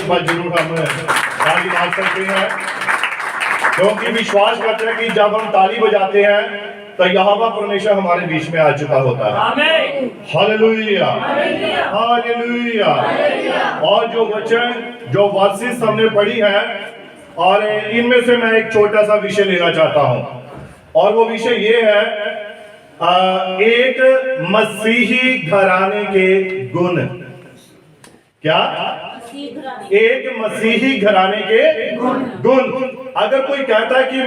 इस बार जरूर हम ताली मार सकते हैं, क्योंकि विश्वास करते हैं कि जब हम ताली बजाते हैं तो यहोवा परमेश्वर हमारे बीच में आ चुका होता है। Hallelujah, hallelujah. और जो वचन, जो वर्सेस हमने पढ़ी है, और इनमें से मैं एक छोटा सा विषय लेना चाहता हूं, और वो विषय ये है एक मसीही घराने के गुण। क्या? एक मसीही घराने के गुण। अगर कोई कहता है कि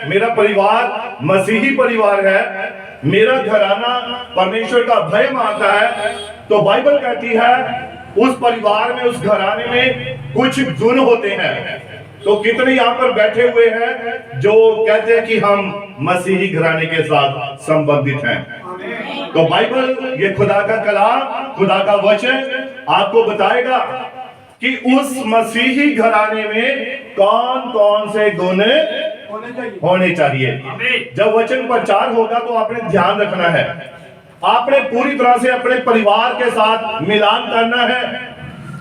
मेरा परिवार मसीही परिवार है, मेरा घराना परमेश्वर का भय मानता है, तो बाइबल कहती है उस परिवार में, उस घराने में कुछ गुण होते हैं। तो कितने यहाँ पर बैठे हुए हैं जो कहते हैं कि हम मसीही घराने के साथ संबंधित हैं? तो बाइबल, ये खुदा का कलाम, खुदा का वचन आपको बताएगा कि उस मसीही घराने में कौन कौन से गुण होने चाहिए। जब वचन प्रचार होगा तो आपने ध्यान रखना है, आपने पूरी तरह से अपने परिवार के साथ मिलान करना है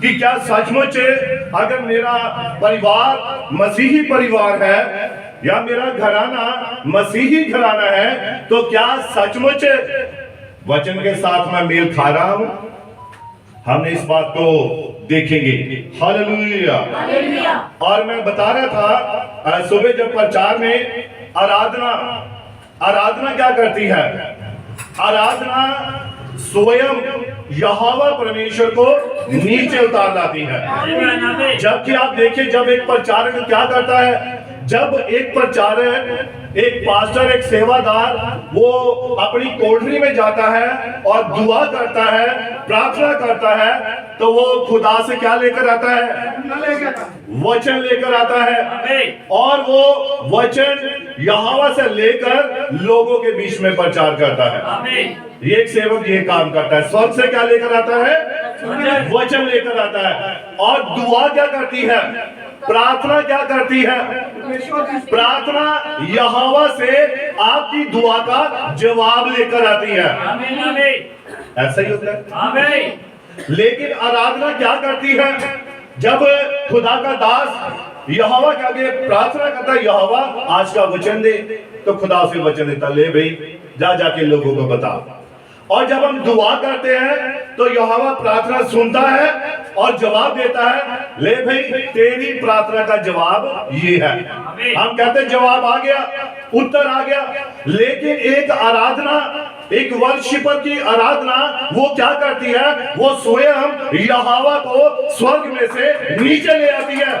कि क्या सचमुच अगर मेरा परिवार मसीही परिवार है या मेरा घराना मसीही घराना है, तो क्या सचमुच वचन के साथ मैं मेल खा रहा हूं? हमने इस बात को देखेंगे। हालेलुया। और मैं बता रहा था सुबह जब प्रचार में, आराधना क्या करती है? आराधना स्वयं यहोवा परमेश्वर को नीचे उतार लाती है। जबकि आप देखिए, जब एक प्रचारक क्या करता है, जब एक प्रचारक, एक पास्टर, एक सेवादार वो अपनी कोठरी में जाता है और दुआ करता है, प्रार्थना करता है, तो वो खुदा से क्या लेकर आता है? वचन लेकर आता है, और वो वचन यहोवा से लेकर लोगों के बीच में प्रचार करता है। ये एक सेवक ये काम करता है, स्वर्ग से क्या लेकर आता है? वचन लेकर आता है। और दुआ क्या करती है? प्रार्थना क्या करती है? प्रार्थना यहोवा से आपकी दुआ का जवाब लेकर आती है। ऐसा ही होता है। लेकिन आराधना क्या करती है? जब खुदा का दास यहोवा के आगे प्रार्थना करता है, यहोवा आज का वचन दे, तो खुदा उसे वचन देता, ले भाई जा जाके लोगों को बता। और जब हम दुआ करते हैं तो यहोवा प्रार्थना सुनता है और जवाब देता है, ले भाई तेरी प्रार्थना का जवाब ये है। हम कहते हैं जवाब आ गया, उत्तर आ गया। लेकिन एक आराधना, एक वर्शिपर की आराधना, वो क्या करती है? वो स्वयं यहोवा को स्वर्ग में से नीचे ले आती है।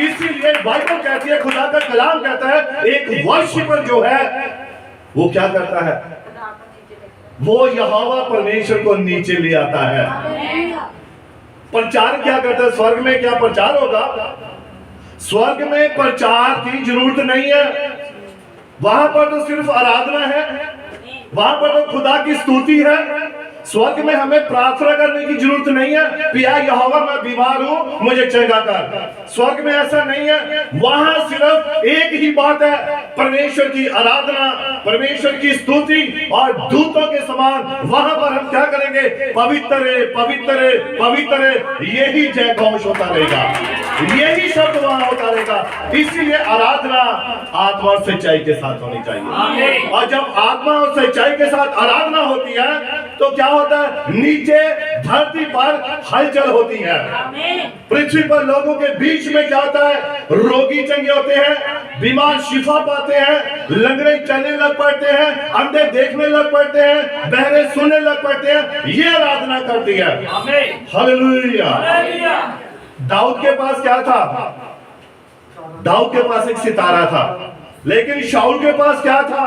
इसीलिए बाइबल कहती है, खुदा का कलाम कहता है, एक वर्शिपर जो है वो क्या करता है? वो यहोवा परमेश्वर को नीचे ले आता है। प्रचार क्या करता है? स्वर्ग में क्या प्रचार होगा? स्वर्ग में प्रचार की जरूरत नहीं है, वहां पर तो सिर्फ आराधना है, वहां पर तो खुदा की स्तुति है। स्वर्ग में हमें प्रार्थना करने की जरूरत नहीं है, पिया यहोवा मैं बीमार हूं, मुझे चंगा कर। स्वर्ग में ऐसा नहीं है, वहां सिर्फ एक ही बात है, परमेश्वर की आराधना, परमेश्वर की स्तुति, और दूतों के समान वहां पर हम क्या करेंगे? पवित्र पवित्र पवित्र, यही जय घोष होता रहेगा, यही शब्द वहां होता रहेगा। इसीलिए आराधना आत्मा और सच्चाई के साथ होनी चाहिए। और जब आत्मा और सच्चाई के साथ आराधना होती है तो क्या होता है? नीचे धरती पर हलचल होती है। पृथ्वी पर लोगों के बीच में क्या होता है? रोगी चंगे होते हैं, बीमार शिफा पाते हैं, लंगड़े चलने लग पड़ते हैं, अंधे देखने लग पड़ते हैं, बहरे सुनने लग पड़ते हैं। ये आराधना करती है। हालेलुया। दाऊद के पास क्या था? दाऊद के पास एक सितारा था, लेकिन शाऊल के पास क्या था?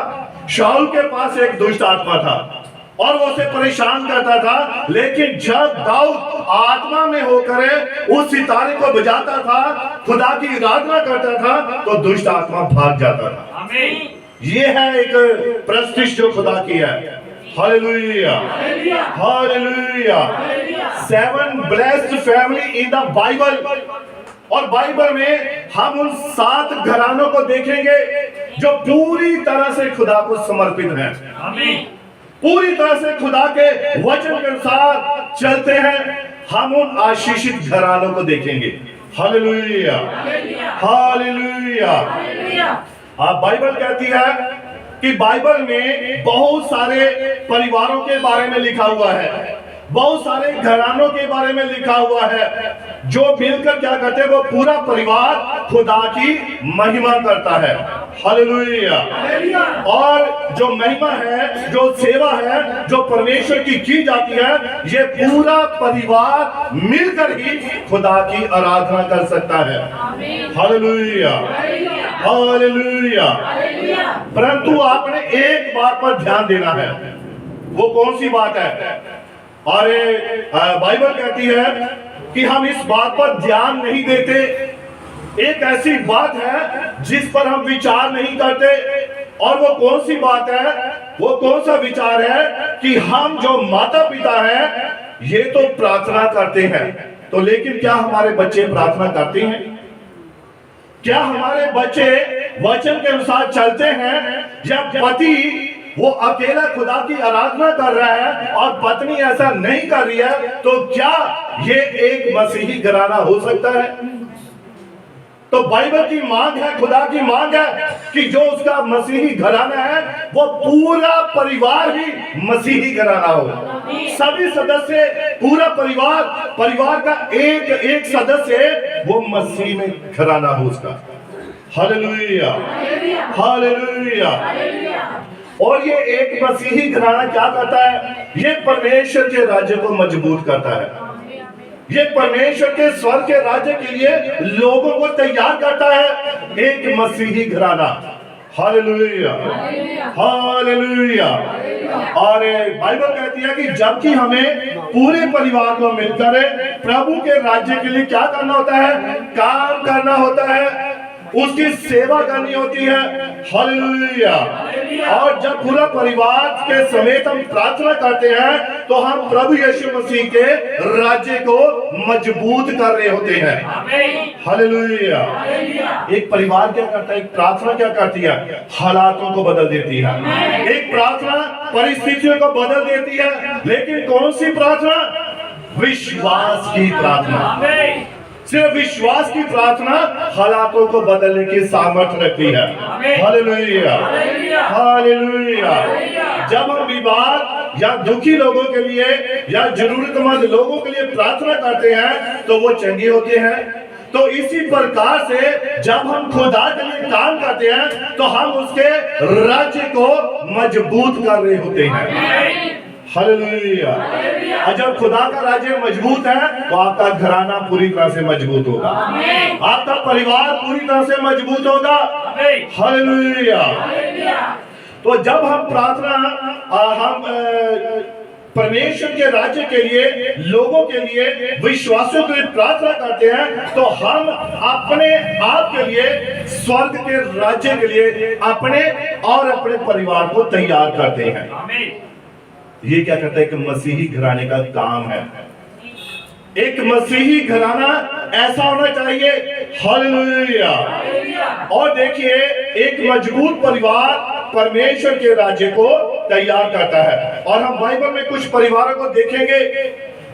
शाऊल के पास एक दुष्ट आत्मा था और वो उसे परेशान करता था। लेकिन जब दाऊद आत्मा में होकर उस सितारे को बजाता था, खुदा की आराधना करता था, तो दुष्ट आत्मा भाग जाता था। ये है एक प्रतिष्ठा जो खुदा की है। Hallelujah, hallelujah. 7 blessed family in the Bible, और बाइबल में हम उन 7 घरानों को देखेंगे जो पूरी तरह से खुदा को समर्पित हैं। पूरी तरह से खुदा के वचन के अनुसार चलते हैं, हम उन आशीषित घरानों को देखेंगे। Hallelujah, hallelujah. आप बाइबल कहती है कि बाइबल में बहुत सारे परिवारों के बारे में लिखा हुआ है, बहुत सारे घरानों के बारे में लिखा हुआ है, जो मिलकर क्या करते हैं, वो पूरा परिवार खुदा की महिमा करता है। हालेलुया। और जो महिमा है, जो सेवा है, जो परमेश्वर की जाती है, ये पूरा परिवार मिलकर ही खुदा की आराधना कर सकता है। Hallelujah, hallelujah. परंतु आपने एक बात पर ध्यान देना है। वो कौन सी बात है? अरे बाइबल कहती है कि हम इस बात पर ध्यान नहीं देते। एक ऐसी बात है जिस पर हम विचार नहीं करते, और वो कौन सी बात है, वो कौन सा विचार है कि हम जो माता पिता हैं ये तो प्रार्थना करते हैं, तो लेकिन क्या हमारे बच्चे प्रार्थना करते हैं? क्या हमारे बच्चे वचन के अनुसार चलते हैं? या पति वो अकेला खुदा की आराधना कर रहा है और पत्नी ऐसा नहीं कर रही है, तो क्या ये एक मसीही घराना हो सकता है? तो बाइबल की मांग है, खुदा की मांग है कि जो उसका मसीही घराना है वो पूरा परिवार ही मसीही घराना हो। सभी सदस्य, पूरा परिवार का एक एक सदस्य वो मसीह में घराना हो उसका। Hallelujah, hallelujah. और ये एक मसीही घराना क्या करता है? ये परमेश्वर के राज्य को मजबूत करता है। ये परमेश्वर के स्वर्ग के राज्य के लिए लोगों को तैयार करता है, एक मसीही घराना। Hallelujah, hallelujah. और बाइबल कहती है कि जबकि हमें पूरे परिवार को मिलकर प्रभु के राज्य के लिए क्या करना होता है? काम करना होता है, उसकी सेवा करनी होती है। हालेलुया। और जब पूरा परिवार के समेत हम प्रार्थना करते हैं तो हम प्रभु यीशु मसीह के राज्य को मजबूत कर रहे होते हैं। हालेलुया। एक परिवार क्या करता है? एक प्रार्थना क्या करती है? हालातों को बदल देती है। एक प्रार्थना परिस्थितियों को बदल देती है, लेकिन कौन सी प्रार्थना? विश्वास की प्रार्थना। सिर्फ विश्वास की प्रार्थना हालातों को बदलने की सामर्थ्य रखती है। Hallelujah, hallelujah. जब हम विवाद या दुखी लोगों के लिए या जरूरतमंद लोगों के लिए प्रार्थना करते हैं तो वो चंगी होते हैं। तो इसी प्रकार से जब हम खुदा के लिए काम करते हैं तो हम उसके राज्य को मजबूत कर रहे होते हैं। हालेलुया। और जब खुदा का राज्य मजबूत है तो आपका घराना पूरी तरह से मजबूत होगा, आपका परिवार पूरी तरह से मजबूत होगा। हालेलुया। तो जब हम प्रार्थना हम परमेश्वर के राज्य के लिए, लोगों के लिए, विश्वासियों के लिए प्रार्थना करते हैं तो हम अपने आप के लिए, स्वर्ग के राज्य के लिए अपने और अपने परिवार को तैयार करते हैं। ये क्या कहता है कि मसीही घराने का काम है। एक मसीही घराना ऐसा होना चाहिए। हालेलुया। और देखिए, एक मजबूत परिवार परमेश्वर के राज्य को तैयार करता है। और हम बाइबल में कुछ परिवारों को देखेंगे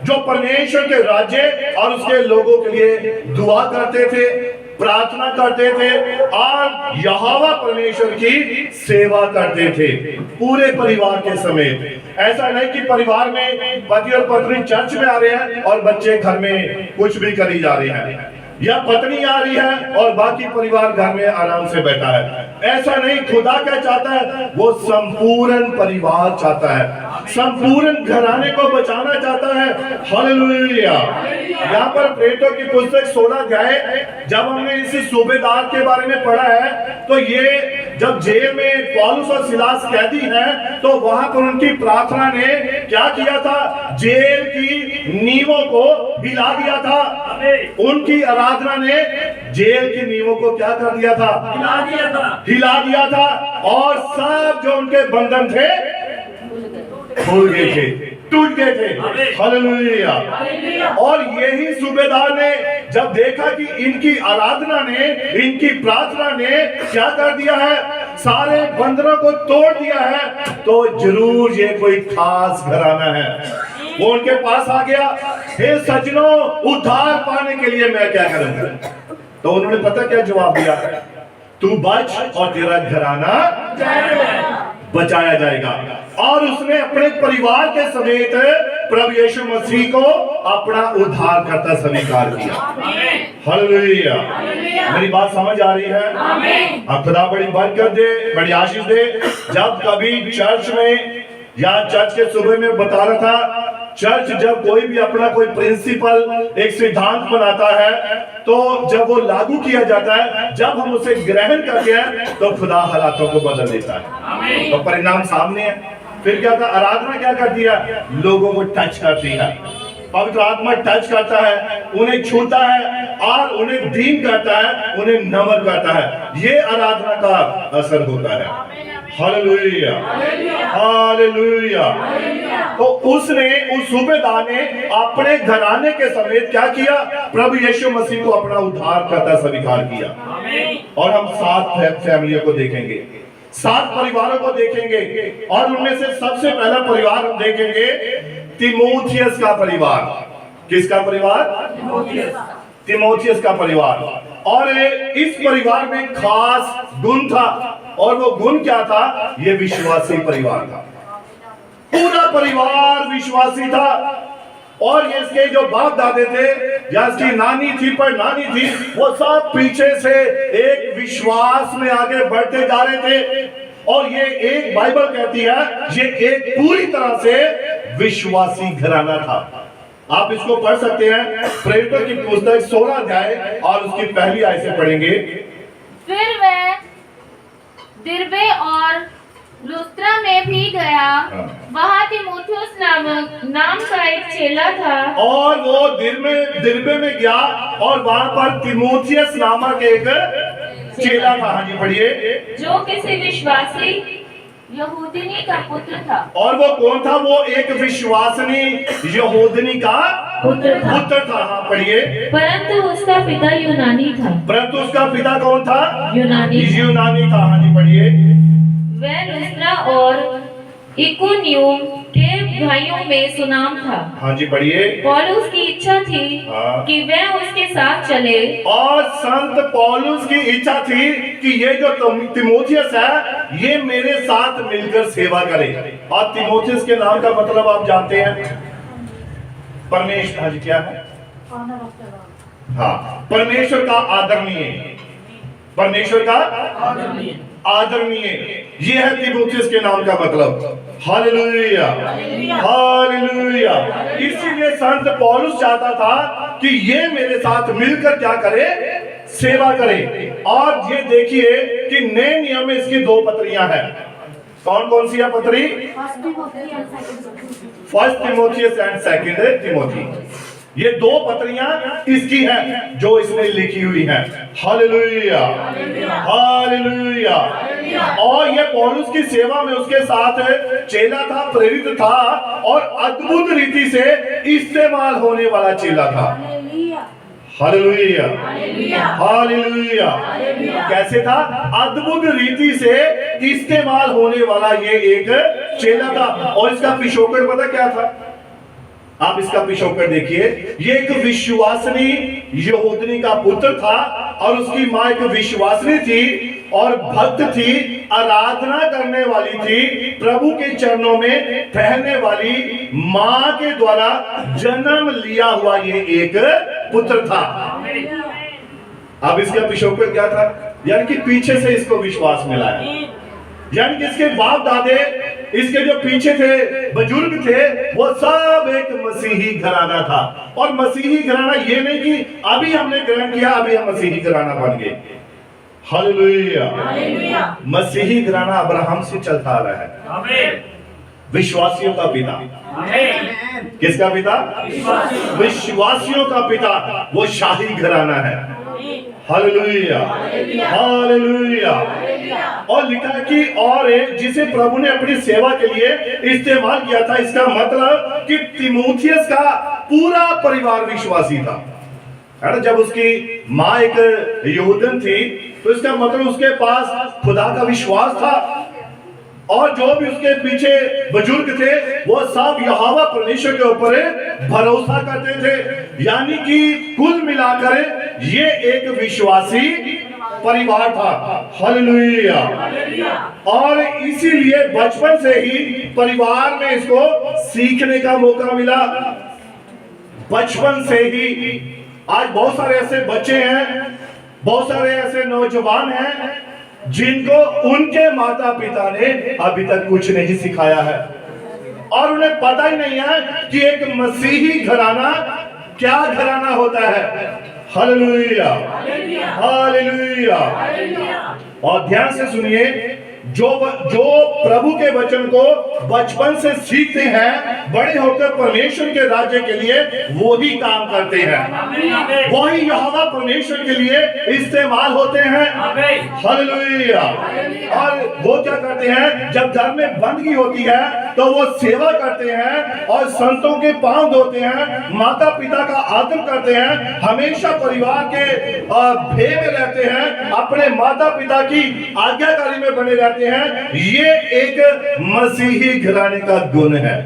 जो परमेश्वर के राज्य और उसके लोगों के लिए दुआ करते थे, प्रार्थना करते थे और यहोवा परमेश्वर की सेवा करते थे पूरे परिवार के समेत। ऐसा नहीं कि परिवार में पति और पत्नी चर्च में आ रहे हैं और बच्चे घर में कुछ भी करी जा रहे हैं, या पत्नी आ रही है और बाकी परिवार घर में आराम से बैठा है। ऐसा नहीं। खुदा क्या चाहता है? वो संपूर्ण परिवार चाहता है, संपूर्ण घराने को बचाना चाहता है। हालेलुया। यहाँ पर प्रेरितों की पुस्तक 16 अध्याय जब हमने इसी सूबेदार के बारे में पढ़ा है तो ये जब जेल में पौलुस और सिलास कैदी हैं तो वहां पर उनकी प्रार्थना ने क्या किया था? जेल की नींवों को हिला दिया था। उनकी आराधना ने जेल की नींवों को क्या कर दिया था? हिला दिया था। और सब जो उनके बंधन थे खुल गए थे, टूट गए थे। हालेलुया। और यही सूबेदार ने जब देखा कि इनकी आराधना ने, इनकी प्रार्थना ने क्या कर दिया है? सारे बंदरों को तोड़ दिया है, तो जरूर ये कोई खास घराना है। वो उनके पास आ गया, हे सज्जनों, उद्धार पाने के लिए मैं क्या करूंगा? तो उन्होंने पता क्या जवाब दिया? तू बच और तेरा घराना बचाया जाएगा। और उसने अपने परिवार के समेत प्रभु यीशु मसीह को अपना उद्धार करता स्वीकार किया। हालेलुया। मेरी बात समझ आ रही है? अब खुदा बड़ी बरकत दे, बड़ी आशीष दे। जब कभी चर्च में या चर्च के सुबह में बता रहा था, चर्च जब कोई भी अपना कोई प्रिंसिपल, एक सिद्धांत बनाता है, तो जब वो लागू किया जाता है, जब हम उसे ग्रहण करते हैं, तो खुदा हालातों को बदल देता है। तो परिणाम सामने है। फिर क्या था? आराधना क्या करती है? लोगों को टच करती है। पवित्र आत्मा टच करता है, उन्हें छूता है और उन्हें दीन करता है, उन्हें नमन करता है। ये आराधना का असर होता है। Hallelujah, hallelujah. तो उसने, उस सूबेदार ने अपने घराने के समेत क्या किया? प्रभु यीशु मसीह को अपना उद्धार करता स्वीकार किया। और हम 7 फैमिलियों को देखेंगे, 7 परिवारों को देखेंगे, और उनमें से सबसे पहला परिवार हम देखेंगे तीमुथियुस का परिवार। किसका परिवार? तीमुथियुस का परिवार। और इस परिवार में खास गुण था, और वो गुण क्या था? ये विश्वासी परिवार था। पूरा परिवार विश्वासी था। और ये इसके जो बाप दादे थे, या इसकी नानी थी, पर नानी थी, वो सब पीछे से एक विश्वास में आगे बढ़ते जा रहे थे। और ये एक, बाइबल कहती है, ये एक पूरी तरह से विश्वासी घराना था। आप इसको पढ़ सकते हैं, प्रेरितों की पुस्तक 16 अध्याय और उसकी पहली आयत से पढ़ेंगे। फिर वह दिरबे और लुस्त्रा में भी गया। वहाँ तीमुथियुस नाम का एक चेला था। और वो दिरबे में गया, और वहां पर तीमुथियुस नामक एक चेला था। हाँ जी, पढ़िए। जो किसी विश्वासी यहूदिनी का पुत्र था। और वो कौन था? वो एक विश्वासनी यहूदिनी का पुत्र था। हाँ, पढ़िए। परंतु उसका पिता यूनानी था। परंतु उसका पिता कौन था? यूनानी था। हाँ जी, पढ़िए। वह लुस्त्रा और इकुनियुम के भाइयों में सुनाम था। हाँ जी, पढ़िए। पौलुस की इच्छा थी कि वह उसके साथ चले। और संत पौलुस की इच्छा थी कि ये जो तीमुथियुस है, ये मेरे साथ मिलकर सेवा करे। और तीमुथियुस के नाम का मतलब आप जानते हैं? परमेश्वर। हाँ जी, क्या है? हाँ, परमेश्वर का आदरणीय। परमेश्वर का आदरणीय, ये है तीमुथियुस के नाम का मतलब। Hallelujah, hallelujah. इसीलिए संत पौलुस चाहता था कि ये मेरे साथ मिलकर क्या करे? सेवा करे। और ये देखिए कि नए नियम में इसकी 2 पत्रियां हैं। कौन कौन सी है पत्री? फर्स्ट तीमुथियुस एंड सेकंड तीमुथी। ये 2 पत्रियां इसकी हैं, जो इसमें लिखी हुई हैं। Hallelujah, hallelujah. और ये पौलुस की सेवा में उसके साथ चेला था, प्रेरित था, और अद्भुत रीति से इस्तेमाल होने वाला चेला था। Hallelujah, hallelujah. कैसे था? अद्भुत रीति से इस्तेमाल होने वाला ये एक चेला था। और इसका पिछोकड़ पता क्या था? आप इसका पिछोकड़ देखिए। ये एक विश्वासनी यहूदनी का पुत्र था, और उसकी मां एक विश्वासनी थी और भक्त थी, आराधना करने वाली थी, प्रभु के चरणों में ठहरने वाली मां के द्वारा जन्म लिया हुआ ये एक पुत्र था। अब इसका पिछोकड़ क्या था? यानी कि पीछे से इसको विश्वास मिला है। यानी कि इसके बाप दादे, इसके जो पीछे थे बुजुर्ग थे, वो सब एक मसीही घराना था। और मसीही घराना ये नहीं कि अभी हमने ग्रहण किया, अभी हम मसीही घराना बन गए। हालेलुया। मसीही घराना अब्राहम से चलता आ रहा है। विश्वासियों का पिता। किसका पिता? विश्वासियों का पिता। वो शाही घराना है। Hallelujah, hallelujah. और लिखा है कि और जिसे प्रभु ने अपनी सेवा के लिए इस्तेमाल किया था। इसका मतलब कि तीमुथियुस का पूरा परिवार विश्वासी था। है ना, जब उसकी माँ एक यहूदन थी तो इसका मतलब उसके पास खुदा का विश्वास था, और जो भी उसके पीछे बुजुर्ग थे वो सब यहोवा परमेश्वर के ऊपर भरोसा करते थे। यानी कि कुल मिलाकर ये एक विश्वासी परिवार था। हालेलुया। और इसीलिए बचपन से ही परिवार में इसको सीखने का मौका मिला। बचपन से ही आज बहुत सारे ऐसे बच्चे हैं, बहुत सारे ऐसे नौजवान हैं जिनको उनके माता पिता ने अभी तक कुछ नहीं सिखाया है, और उन्हें पता ही नहीं है कि एक मसीही घराना क्या घराना होता है। Hallelujah, hallelujah. और ध्यान से सुनिए, जो प्रभु के वचन को बचपन से सीखते हैं, बड़े होकर परमेश्वर के राज्य के लिए वही काम करते हैं, वही यहोवा परमेश्वर के लिए इस्तेमाल होते हैं। हालेलुया। और वो क्या करते हैं, जब घर में बंदगी होती है तो वो सेवा करते हैं और संतों के पांव धोते हैं, माता पिता का आदर करते हैं, हमेशा परिवार के भय में रहते हैं, अपने माता पिता की आज्ञाकारी में बने रहते हैं। ये एक मसीही घराने का गुण है।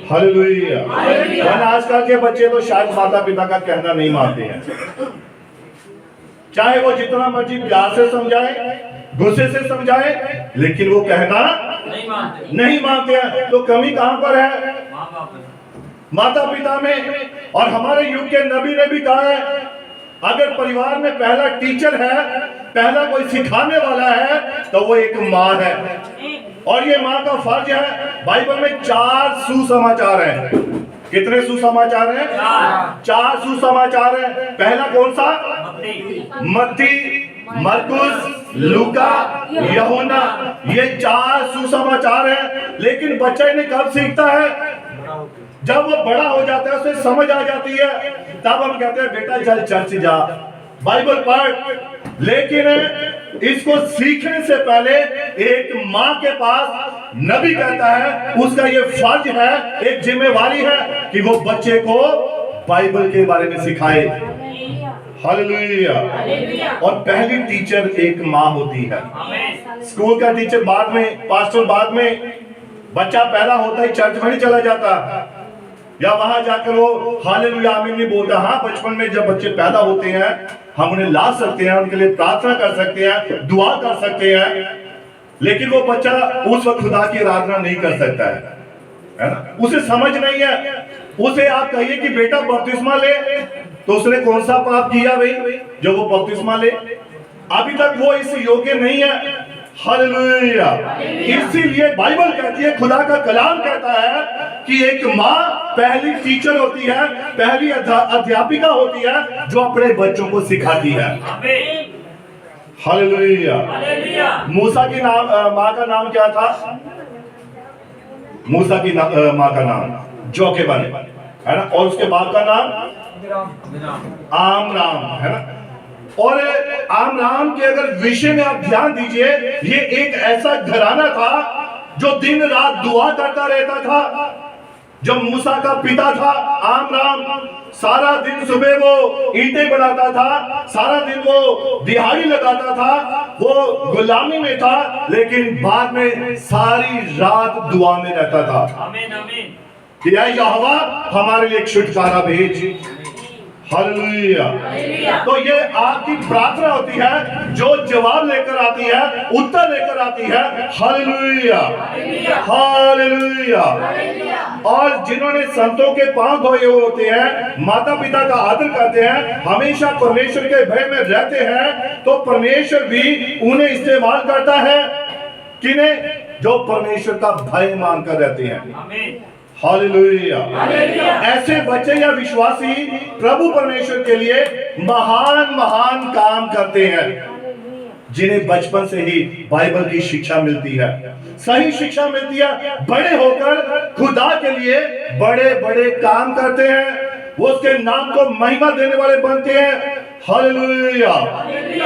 हालेलुया। वरना आजकल के बच्चे तो शायद माता पिता का कहना नहीं मानते हैं, चाहे वो जितना मर्जी प्यार से समझाए, गुस्से से समझाए, लेकिन वो कहना नहीं मानते हैं। तो कमी कहां पर है? माता पिता में। और हमारे युग के नबी ने भी कहा है, अगर परिवार में पहला टीचर है, पहला कोई सिखाने वाला है, तो वो एक माँ है। और ये माँ का फर्ज है। बाइबल में 4 सुसमाचार हैं। कितने सुसमाचार हैं? 4 सुसमाचार हैं। पहला कौन सा? मत्ती, मरकुस, लूका, यूहन्ना। ये 4 सुसमाचार हैं। लेकिन बच्चा इन्हें कब सीखता है? जब वो बड़ा हो जाता है, उसे समझ आ जाती है, तब हम कहते हैं बेटा चल चर्च जा, बाइबल पढ़। लेकिन इसको सीखने से पहले एक माँ के पास नबी कहता है, उसका ये फर्ज है, एक जिम्मेवारी है कि वो बच्चे को बाइबल के बारे में सिखाए। हालेलुया। और पहली टीचर एक माँ होती है। स्कूल का टीचर बाद में, पास्टर बाद में। बच्चा पैदा होता ही चर्च में नहीं चला जाता, या वहां जाकर वो हालेलुया आमीन नहीं बोलता। हाँ, बचपन में जब बच्चे पैदा होते हैं हम उन्हें ला सकते हैं, उनके लिए प्रार्थना कर सकते हैं, दुआ कर सकते हैं, लेकिन वो बच्चा उस वक्त खुदा की आराधना नहीं कर सकता है ना? उसे समझ नहीं है। उसे आप कहिए कि बेटा बपतिस्मा ले, तो उसने कौन सा पाप किया भाई जो वो बपतिस्मा ले? अभी तक वो इस योग्य नहीं है। हालेलुया। इसीलिए बाइबल कहती है, खुदा का कलाम कहता है कि एक माँ पहली टीचर होती है, पहली अध्यापिका होती है, जो अपने बच्चों को सिखाती है। हालेलुया। मूसा की माँ का नाम क्या था? मूसा की माँ का नाम जोकेबन है ना, और उसके बाप का नाम आमराम है ना। और आमराम के अगर विषय में आप ध्यान दीजिए, ये एक ऐसा घराना था जो दिन रात दुआ करता रहता था। जो मूसा का पिता था आमराम, सारा दिन सुबह वो ईंटें बनाता था, सारा दिन वो दिहाड़ी लगाता था, वो गुलामी में था, लेकिन बाद में सारी रात दुआ में रहता था। आमीन आमीन। कि या यहोवा हमारे लिए एक छुटकारा भेज। हालेलुया। तो ये आपकी प्रार्थना होती है जो जवाब लेकर आती है, उत्तर लेकर आती है। Hallelujah, hallelujah. और जिन्होंने संतों के पांव धोए हुए होते हैं, माता पिता का आदर करते हैं, हमेशा परमेश्वर के भय में रहते हैं, तो परमेश्वर भी उन्हें इस्तेमाल करता है। किन्हें? जो परमेश्वर का भय मानकर रहते हैं। हालेलुया। ऐसे बच्चे या विश्वासी प्रभु परमेश्वर के लिए महान महान काम करते हैं, जिन्हें बचपन से ही बाइबल की शिक्षा मिलती है, सही शिक्षा मिलती है। बड़े होकर खुदा के लिए बड़े बड़े काम करते हैं, वो उसके नाम को महिमा देने वाले बनते हैं। हालेलुया।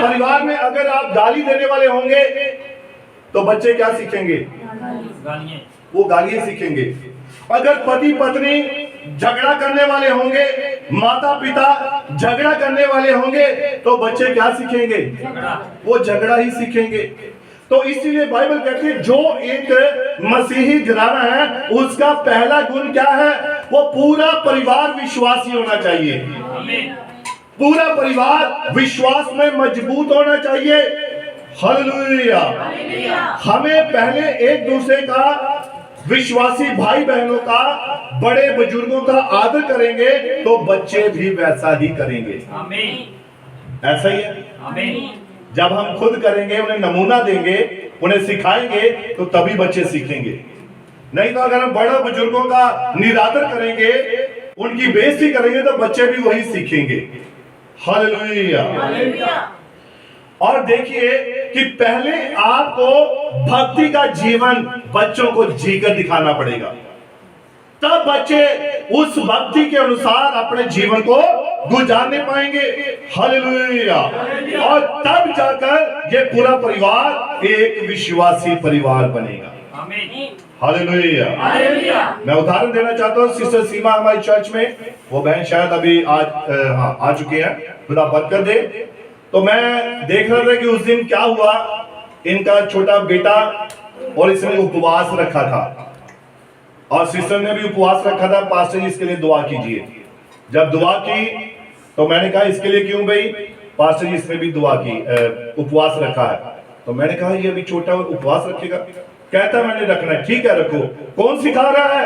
परिवार में अगर आप गाली देने वाले होंगे तो बच्चे क्या सीखेंगे? वो गालियां सीखेंगे। अगर पति पत्नी झगड़ा करने वाले होंगे, माता पिता झगड़ा करने वाले होंगे, तो बच्चे क्या सीखेंगे? वो झगड़ा ही सीखेंगे। तो इसीलिए बाइबल कहती है जो एक मसीही घराना है उसका पहला गुण क्या है? वो पूरा परिवार विश्वासी होना चाहिए। पूरा परिवार विश्वास में मजबूत होना चाहिए। हालेलुया। हमें पहले एक दूसरे का, विश्वासी भाई बहनों का, बड़े बुजुर्गों का आदर करेंगे तो बच्चे भी वैसा ही करेंगे। ऐसा ही है। जब हम खुद करेंगे, उन्हें नमूना देंगे, उन्हें सिखाएंगे, तो तभी बच्चे सीखेंगे। नहीं तो अगर हम बड़े बुजुर्गों का निरादर करेंगे, उनकी बेइज्जती करेंगे, तो बच्चे भी वही सीखेंगे। हालेलुया। और देखिए कि पहले आपको भक्ति का जीवन बच्चों को जीकर दिखाना पड़ेगा, तब बच्चे उस भक्ति के अनुसार अपने जीवन को गुजारने पाएंगे। हालेलुया। और तब जाकर ये पूरा परिवार एक विश्वासी परिवार बनेगा। हालेलुया। मैं उदाहरण देना चाहता हूँ। सिस्टर सीमा हमारी चर्च में, वो बहन शायद अभी आज आ चुके हैं, खुदा बरकत दे। तो मैं देख रहा था कि उस दिन क्या हुआ, इनका छोटा बेटा और इसने उपवास रखा था, और सिस्टर ने भी उपवास रखा था। पास्टर जी इसके लिए दुआ कीजिए। जब दुआ की तो मैंने कहा इसके लिए क्यों भाई? पास्टर जी इसने भी दुआ की, उपवास रखा है। तो मैंने कहा ये अभी छोटा उपवास रखेगा? कहता मैंने रखना है। ठीक है रखो। कौन सिखा रहा है?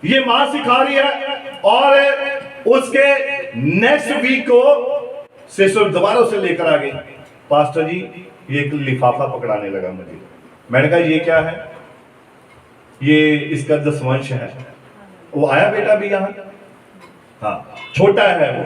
ये माँ सिखा रही है। और उसके नेक्स्ट वीक को सिस्टर दोबारा उसे लेकर आ गई। पास्टर जी ये एक लिफाफा पकड़ाने लगा मुझे। मैंने कहा ये क्या है? ये इसका दसवंश है। वो आया बेटा भी यहाँ, हाँ छोटा है वो।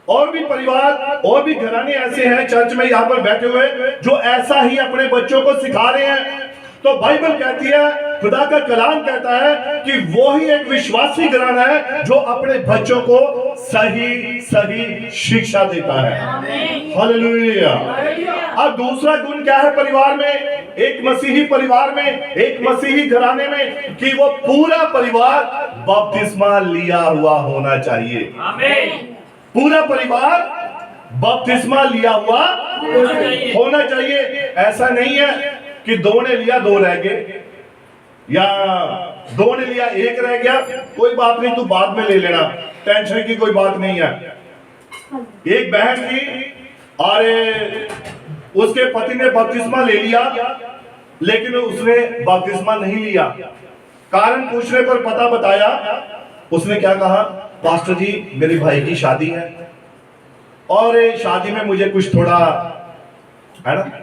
और भी परिवार और भी घराने ऐसे हैं चर्च में यहाँ पर बैठे हुए जो ऐसा ही अपने बच्चों को सिखा रहे हैं। तो बाइबल कहती है, खुदा का कलाम कहता है कि वो ही एक विश्वासी घराना है जो अपने बच्चों को सही सही शिक्षा देता है। हालेलुया। अब दूसरा गुण क्या है परिवार में, एक मसीही परिवार में, एक मसीही घराने में, कि वो पूरा परिवार बपतिस्मा लिया हुआ होना चाहिए। पूरा परिवार बपतिस्मा लिया हुआ होना चाहिए। ऐसा नहीं है कि दो ने लिया दो रह गए, या दो ने लिया एक रह गया, कोई बात नहीं तू बाद में ले लेना, टेंशन की कोई बात नहीं है। एक बहन थी और उसके पति ने बपतिस्मा ले लिया, लेकिन उसने बपतिस्मा नहीं लिया। कारण पूछने पर पता बताया, उसने क्या कहा? पास्टर जी मेरे भाई की शादी है और शादी में मुझे कुछ थोड़ा है ना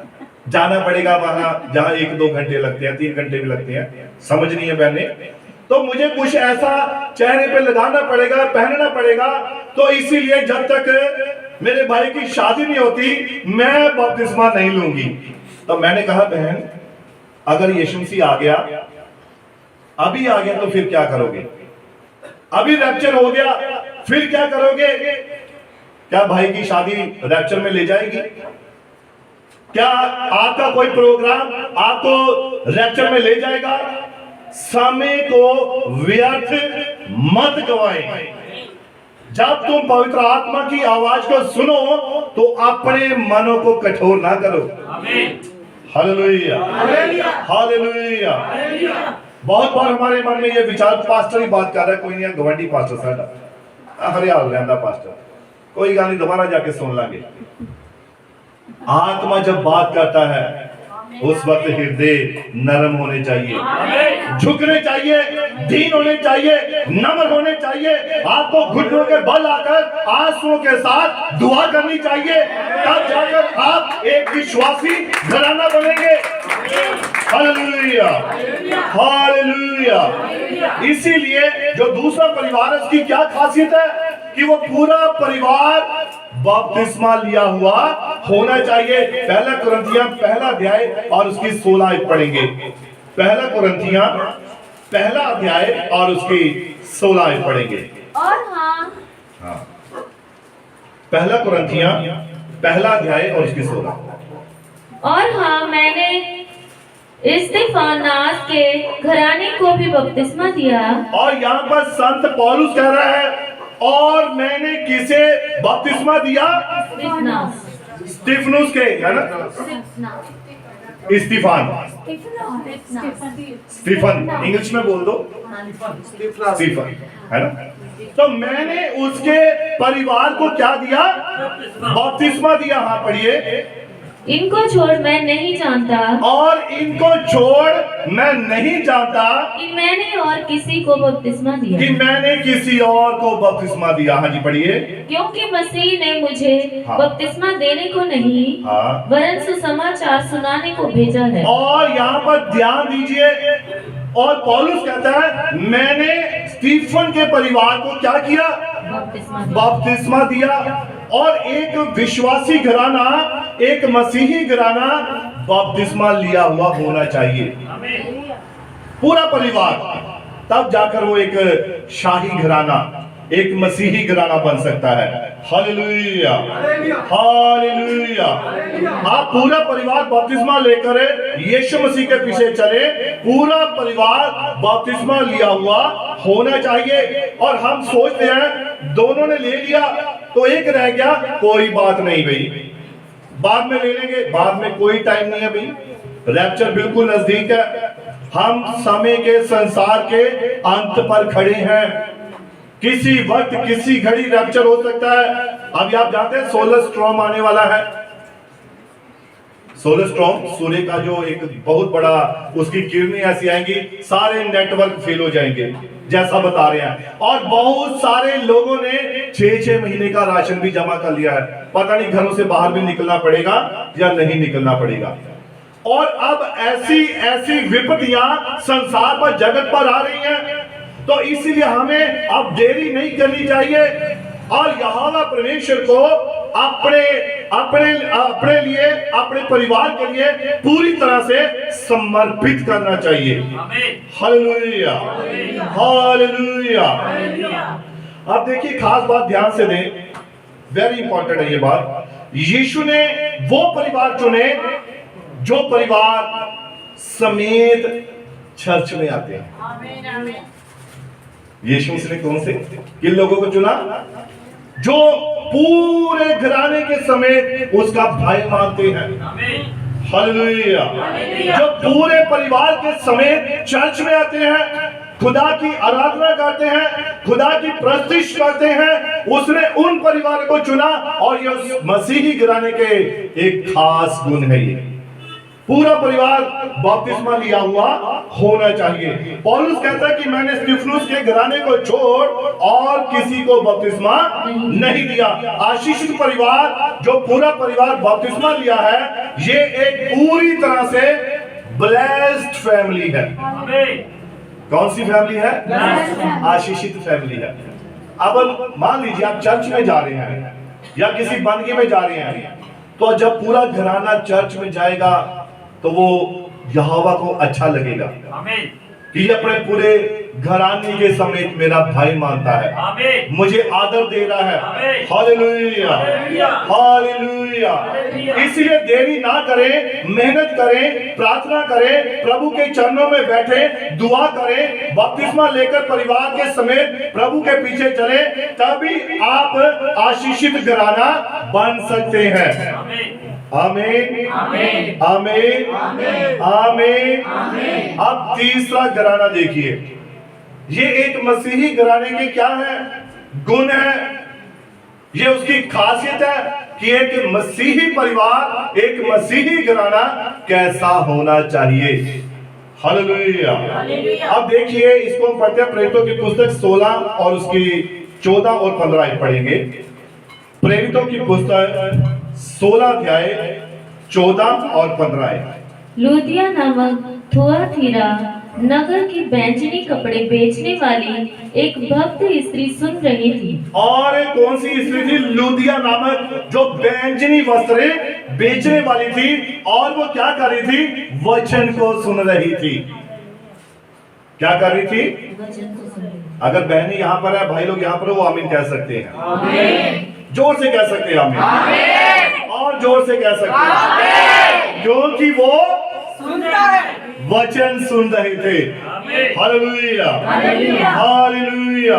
जाना पड़ेगा वहां, जहां 1-2 घंटे लगते हैं, 3 घंटे भी लगते हैं, समझ नहीं है मैंने, तो मुझे कुछ ऐसा चेहरे पे लगाना पड़ेगा, पहनना पड़ेगा। तो इसीलिए जब तक मेरे भाई की शादी नहीं होती मैं बपतिस्मा नहीं लूंगी। तो मैंने कहा बहन अगर यीशु मसीह आ गया, अभी आ गया, तो फिर क्या करोगे? अभी रैप्चर हो गया, फिर क्या करोगे? क्या भाई की शादी रैप्चर में ले जाएगी? क्या आपका कोई प्रोग्राम आपको रैप्चर में ले जाएगा? समय को व्यर्थ मत गवाएं। जब तुम पवित्र आत्मा की आवाज को सुनो तो अपने मनों को कठोर ना करो। Hallelujah, hallelujah. बहुत बार हमारे मन में ये विचार, पास्टर ही बात कर रहा है, कोई नहीं, गवांडी पास्टर साडा हरियाल रहंदा पास्टर, कोई गाली दोबारा जाके सुन लांगे। आत्मा जब बात करता है उस वक्त हृदय नरम होने चाहिए, झुकने चाहिए, दीन होने चाहिए, नम्र होने चाहिए। आपको घुटनों के बल आकर आंसुओं के साथ दुआ करनी चाहिए, तब जाकर आप एक विश्वासी घराना बनेंगे। Hallelujah, hallelujah. इसीलिए जो दूसरा परिवार है उसकी क्या खासियत है कि वो पूरा परिवार बपतिस्मा लिया हुआ होना चाहिए। पहला कुरिन्थियां पहला अध्याय और उसकी 16 पढ़ेंगे। पहला कुरिन्थियां पहला अध्याय और उसकी 16 पढ़ेंगे। और हाँ, पहला कुरिन्थियां पहला अध्याय और उसकी 16। और हाँ, मैंने स्तिफानास के घराने को भी बपतिस्मा दिया। और यहाँ पर संत पौलुस कह रहा है और मैंने किसे बपतिस्मा दिया? स्तिफनास। स्तिफनुस के, है ना? स्टीफन, स्टीफन इंग्लिश में बोल दो, स्टीफन, है ना? तो मैंने उसके परिवार को क्या दिया? बपतिस्मा दिया। हाँ पढ़िए। इनको छोड़ मैं नहीं जानता, और इनको छोड़ मैं नहीं जानता कि मैंने और किसी को बपतिस्मा कि दिया, मैंने किसी और को बपतिस्मा दिया। हाँ जी पढ़िए। क्योंकि मसीह ने मुझे हाँ। बपतिस्मा देने को नहीं, हाँ। वरन सुसमाचार सुनाने को भेजा है। और यहाँ पर ध्यान दीजिए, और पौलुस कहता है मैंने स्टीफन के परिवार को क्या किया? बपतिस्मा दिया। बपतिस्मा दिया। और एक विश्वासी घराना, एक मसीही घराना बपतिस्मा लिया हुआ होना चाहिए, पूरा परिवार, तब जाकर वो एक शाही घराना, एक मसीही घराना बन सकता है। Hallelujah, hallelujah. आप पूरा परिवार बपतिस्मा लेकर यीशु मसीह के पीछे चले, पूरा परिवार बपतिस्मा लिया हुआ होना चाहिए। और हम सोचते हैं दोनों ने ले लिया तो एक रह गया, कोई बात नहीं भाई, बाद में ले लेंगे, बाद में कोई टाइम नहीं है भाई, रैप्चर बिल्कुल नजदीक है। हम समय के संसार के अंत पर खड़े हैं, किसी वक्त किसी घड़ी रैप्चर हो सकता है। अभी आप जानते हैं सोलर स्टॉर्म आने वाला है। सोलर स्टॉर्म, सूर्य का जो एक बहुत बड़ा, उसकी किरणें ऐसी आएंगी, सारे नेटवर्क फेल हो जाएंगे जैसा बता रहे हैं। और बहुत सारे लोगों ने 6-6 महीने का राशन भी जमा कर लिया है, पता नहीं घरों से बाहर भी निकलना पड़ेगा या नहीं निकलना पड़ेगा। और अब ऐसी ऐसी विपत्तियां संसार पर, जगत पर आ रही हैं, तो इसीलिए हमें अब देरी नहीं करनी चाहिए और यहोवा परमेश्वर को अपने अपने अपने लिए, अपने परिवार के लिए पूरी तरह से समर्पित करना चाहिए। Hallelujah, hallelujah. अब देखिए खास बात ध्यान से दें, वेरी इंपॉर्टेंट है ये बात। यीशु ने वो परिवार चुने जो परिवार समेत चर्च में आते हैं। यीशु ने कौन से, किन लोगों को चुना? जो पूरे घराने के समेत उसका भाई मानते हैं। हालेलुया। जो पूरे परिवार के समेत चर्च में आते हैं, खुदा की आराधना करते हैं, खुदा की प्रतिष्ठा करते हैं, उसने उन परिवार को चुना। और ये उस मसीही घराने के एक खास गुण है, ये पूरा परिवार बपतिस्मा लिया हुआ होना चाहिए। पौलुस कहता है कि मैंने स्तिफनुस के घराने को छोड़ और किसी को बपतिस्मा नहीं दिया। आशीषित परिवार, जो पूरा परिवार बपतिस्मा लिया है, ये एक पूरी तरह से ब्लेस्ड फैमिली है। कौन सी फैमिली है? आशीषित फैमिली है। अब मान लीजिए आप चर्च में जा रहे हैं या किसी बंदगी में जा रहे हैं, तो जब पूरा घराना चर्च में जाएगा तो वो यहोवा को अच्छा लगेगा कि ये अपने पूरे घराने के समेत मेरा भाई मानता है, मुझे आदर दे रहा है। Hallelujah, hallelujah. इसलिए देरी ना करें, मेहनत करें, प्रार्थना करें, प्रभु के चरणों में बैठे, दुआ करें, बपतिस्मा लेकर परिवार के समेत प्रभु के पीछे चले, तभी आप आशीषित घराना बन सकते हैं। आमीन, आमीन, आमीन, आमीन। अब तीसरा घराना देखिए, ये एक मसीही घराने के क्या है? गुण है। ये उसकी खासियत है कि एक मसीही परिवार, एक मसीही घराना कैसा होना चाहिए। हालेलुया। अब देखिए, इसको हम पढ़ते हैं प्रेरितों की पुस्तक 16 और उसकी 14 और 15 आयत पढ़ेंगे। प्रेरितों की पुस्तक 16 अध्याय 14 और 15 आयत। लुदिया नामक थुआतीरा नगर की बैंजनी कपड़े बेचने वाली एक भक्त स्त्री सुन रही थी। और कौन सी स्त्री थी? लुदिया नामक, जो बैंजनी वस्त्र बेचने वाली थी। और वो क्या कर रही थी? वचन को सुन रही थी। क्या कर रही थी? वचन को सुन रही। अगर बहनें यहाँ पर है, भाई लोग यहाँ पर, वो आमीन कह सकते हैं। आमीन। जोर से कह सकते हैं आमीन। आमीन। और जोर से कह सकते हैं, क्योंकि वो सुनता है। वचन सुन रहे थे। Hallelujah, hallelujah.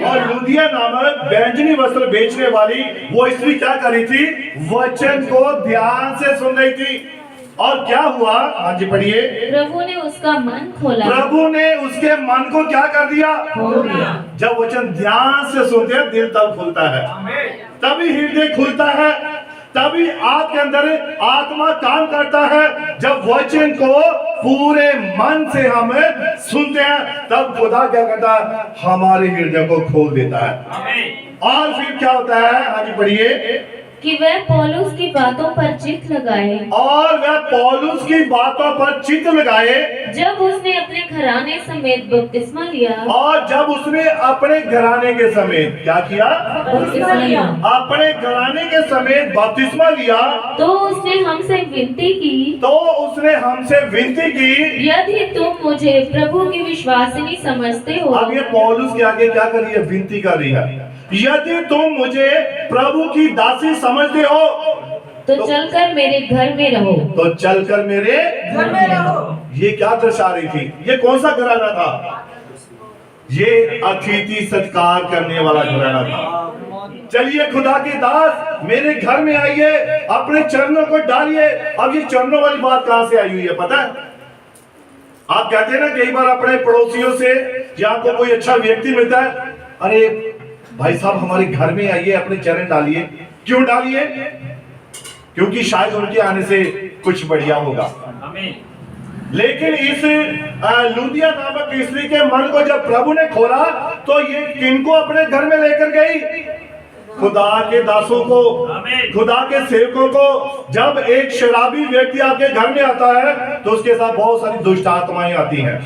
और लुदिया नामक बैंजनी वस्त्र बेचने वाली वो स्त्री क्या कर रही थी? वचन को ध्यान से सुन रही थी। और क्या हुआ? हाँ जी पढ़िए। प्रभु ने उसका मन खोला। प्रभु ने उसके मन को क्या कर दिया? खोल दिया। जब वचन ध्यान से सुनते हैं दिल तब खुलता है, तभी हृदय खुलता है, तभी आपके अंदर आत्मा काम करता है। जब वचन को पूरे मन से हम सुनते हैं तब खुदा क्या करता है? हमारे हृदय को खोल देता है। और फिर क्या होता है? हाँ जी पढ़िए। कि वह पौलुस की बातों पर चित्त लगाए। और वह पौलुस की बातों पर चित्त लगाए। जब उसने अपने घराने समेत बपतिस्मा लिया। और जब उसने अपने घराने के समेत क्या किया? बपतिस्मा लिया। अपने घराने के समेत बपतिस्मा लिया। तो उसने हमसे विनती की। यदि तुम मुझे प्रभु की विश्वासिनी समझते हो। अब ये पौलुस के आगे क्या कर रही है? विनती कर रही है। यदि तुम मुझे प्रभु की दासी समझते हो तो चलकर मेरे घर में रहो। तो चलकर मेरे घर में रहो। ये क्या दर्शा रही थी? ये कौन सा घराना था? ये अतिथि सत्कार करने वाला घराना था। चलिए खुदा के दास मेरे घर में आइए, अपने चरणों को डालिए। अब ये चरणों वाली बात कहां से आई हुई है पता है? आप कहते हैं ना कई बार अपने पड़ोसियों से या आपको कोई अच्छा व्यक्ति मिलता है, अरे भाई साहब हमारे घर में आइए, अपने चरण डालिए। क्यों डालिए? क्योंकि शायद उनके आने से कुछ बढ़िया होगा। लेकिन इस लुदिया नामक स्त्री के मन को जब प्रभु ने खोला तो ये किनको अपने घर में लेकर गई? खुदा के दासों को, खुदा के सेवकों को। जब एक शराबी व्यक्ति आपके घर में आता है तो उसके साथ बहुत सारी दुष्ट आत्माएं आती हैं।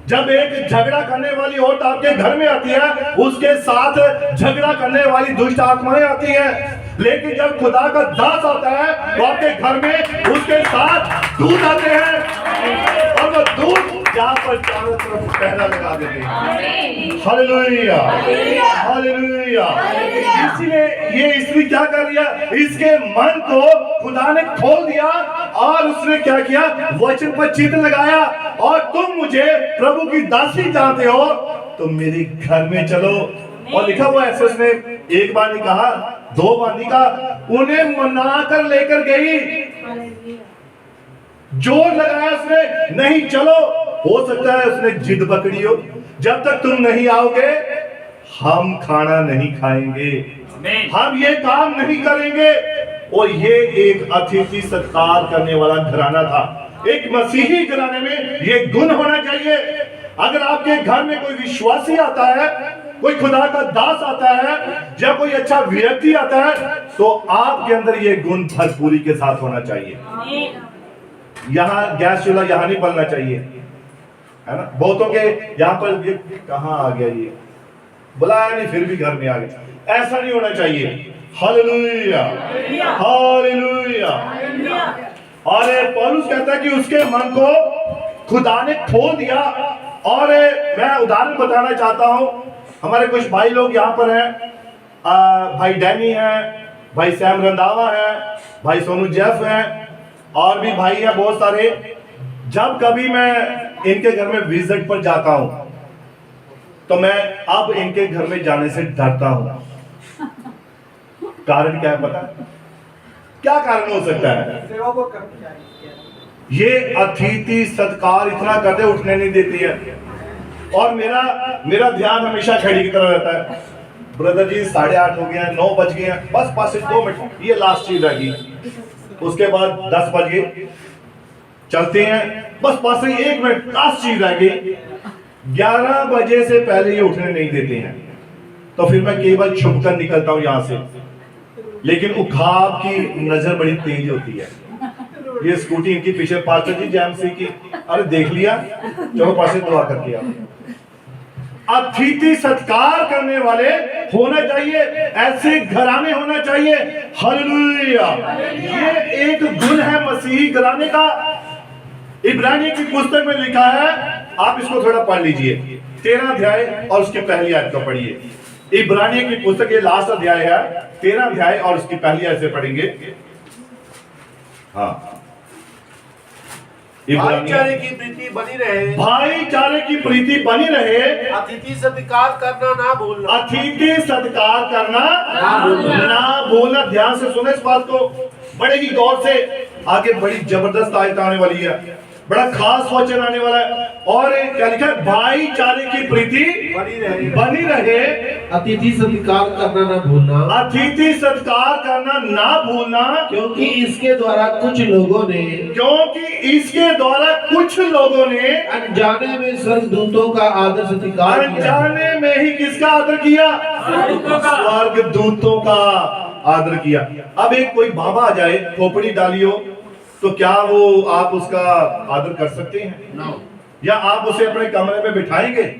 जब एक झगड़ा करने वाली औरत आपके घर में आती है उसके साथ झगड़ा करने वाली दुष्ट आत्माएं आती हैं। लेकिन जब खुदा का दास आता है तो आपके घर में उसके साथ दूत आते हैं और वो दूत जहाँ पर चारों तरफ पहरा लगा देते हैं। Hallelujah, hallelujah. इसलिए ये स्त्री क्या कर रही है? इसके मन को खुदा ने खोल दिया और उसने क्या किया? वचन पर चित्त लगाया। और तुम मुझे प्रभु की दासी जानते हो तो मेरे घर में चलो। और लिखा हुआ है उसने एक बार नहीं कहा, दो बार नहीं कहा, उन्हें मना कर लेकर गई। जोर लगाया उसने, नहीं चलो। हो सकता है उसने जिद पकड़ी हो, जब तक तुम नहीं आओगे हम खाना नहीं खाएंगे, हम ये काम नहीं करेंगे। और ये एक अतिथि सत्कार करने वाला घराना था। एक मसीही घराने में ये गुण होना चाहिए। अगर आपके घर में कोई विश्वासी आता है, कोई खुदा का दास आता है या कोई अच्छा व्यक्ति आता है तो आपके अंदर ये गुण भरपूरी के साथ होना चाहिए। यहाँ गैस चूल्हा यहाँ नहीं बनना चाहिए, है ना? बहुतों के यहाँ पर ये कहाँ आ गया, ये बुलाया नहीं फिर भी घर में आ गया, ऐसा नहीं होना चाहिए। Hallelujah, hallelujah. और पौलुस कहता है कि उसके मन को खुदा ने खोल दिया। और मैं उदाहरण बताना चाहता हूं। हमारे कुछ भाई लोग यहाँ पर हैं, भाई डैनी है, भाई सैम रंधावा है, भाई सोनू जेफ है, और भी भाई हैं बहुत सारे। जब कभी मैं इनके घर में विजिट पर जाता हूं तो मैं अब इनके घर में जाने से डरता हूं। कारण क्या है पता? क्या कारण हो सकता है? ये अतिथि सत्कार इतना करते उठने नहीं देती है। और मेरा ध्यान हमेशा खड़ी की तरफ रहता है। ब्रदर जी 8:30 हो गए हैं, 9 बज गए हैं, बस 5 से 2 मिनट, ये लास्ट चीज रहेगी। उसके बाद 10 बज गए, चलते हैं, बस 5 से 1 मिनट, लास्ट चीज रहेगी। 11 बजे से पहले ये उठने नहीं देते हैं। तो फिर मैं कई बार छुप कर निकलता हूं यहां से। लेकिन उखाब की नजर बड़ी तेज होती है। ये स्कूटी इनकी पीछे, पास्टर जी जेएमसी की, अरे देख लिया, चलो पास दुआ करके आओ। अतिथि सत्कार करने वाले होना चाहिए, ऐसे घराने होना चाहिए। हालेलुया। ये एक गुण है मसीही घराने का। इब्रानी की पुस्तक में लिखा है, आप इसको थोड़ा पढ़ लीजिए, 13 अध्याय और उसके पहली आयत को पढ़िए। इब्रानी की पुस्तक, ये लास्ट अध्याय है, 13 अध्याय और उसकी पहली आयत से पढ़ेंगे। हाँ, भाईचारे की प्रीति बनी रहे, भाईचारे की प्रीति बनी रहे, अतिथि सत्कार करना ना भूलना। अतिथि सत्कार करना ना भूलना। ना भूलना। ध्यान से सुने इस बात को, बड़े ही गौर से। आगे बड़ी जबरदस्त आयत आने वाली है, बड़ा खास वचन आने वाला है। और क्या लिखा है? भाईचारे की प्रीति बनी रहे, अतिथि सत्कार करना ना भूलना, अतिथि सत्कार करना ना भूलना, क्योंकि इसके द्वारा कुछ लोगों ने क्योंकि इसके द्वारा कुछ लोगों ने अनजाने में स्वर्गदूतों का आदर सत्कार किया। अनजाने में ही किसका आदर किया? स्वर्गदूतों का आदर किया। अब एक कोई बाबा आ जाए, खोपड़ी डालियो, तो क्या वो आप उसका आदर कर सकते हैं? या आप उसे अपने कमरे में बिठाएंगे?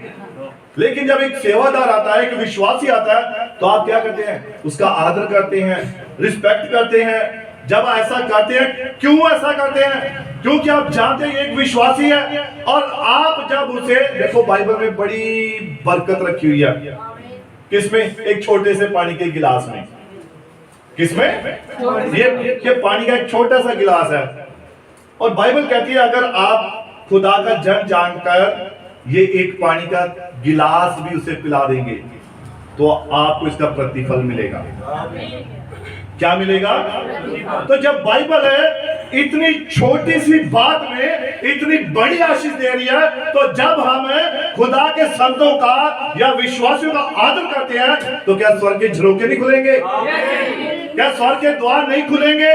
लेकिन जब एक सेवादार आता है, एक विश्वासी आता है, तो आप क्या करते हैं? उसका आदर करते हैं, रिस्पेक्ट करते हैं। जब ऐसा करते हैं, क्यों ऐसा करते हैं? क्योंकि आप जानते हैं एक विश्वासी है। और आप जब उसे देखो, बाइबल में बड़ी बरकत रखी हुई है किसमें? एक छोटे से पानी के गिलास में। किसमें? ये पानी का एक छोटा सा गिलास है। और बाइबल कहती है अगर आप खुदा का जन जानकर ये एक पानी का गिलास भी उसे पिला देंगे, तो आपको इसका प्रतिफल मिलेगा। क्या मिलेगा? तो जब बाइबल है इतनी छोटी सी बात में इतनी बड़ी आशीष दे रही है, तो जब हम खुदा के संतों का या विश्वासियों का आदर करते हैं, तो क्या स्वर्ग के झरोखे नहीं खुलेंगे? क्या स्वर्ग के द्वार नहीं खुलेंगे?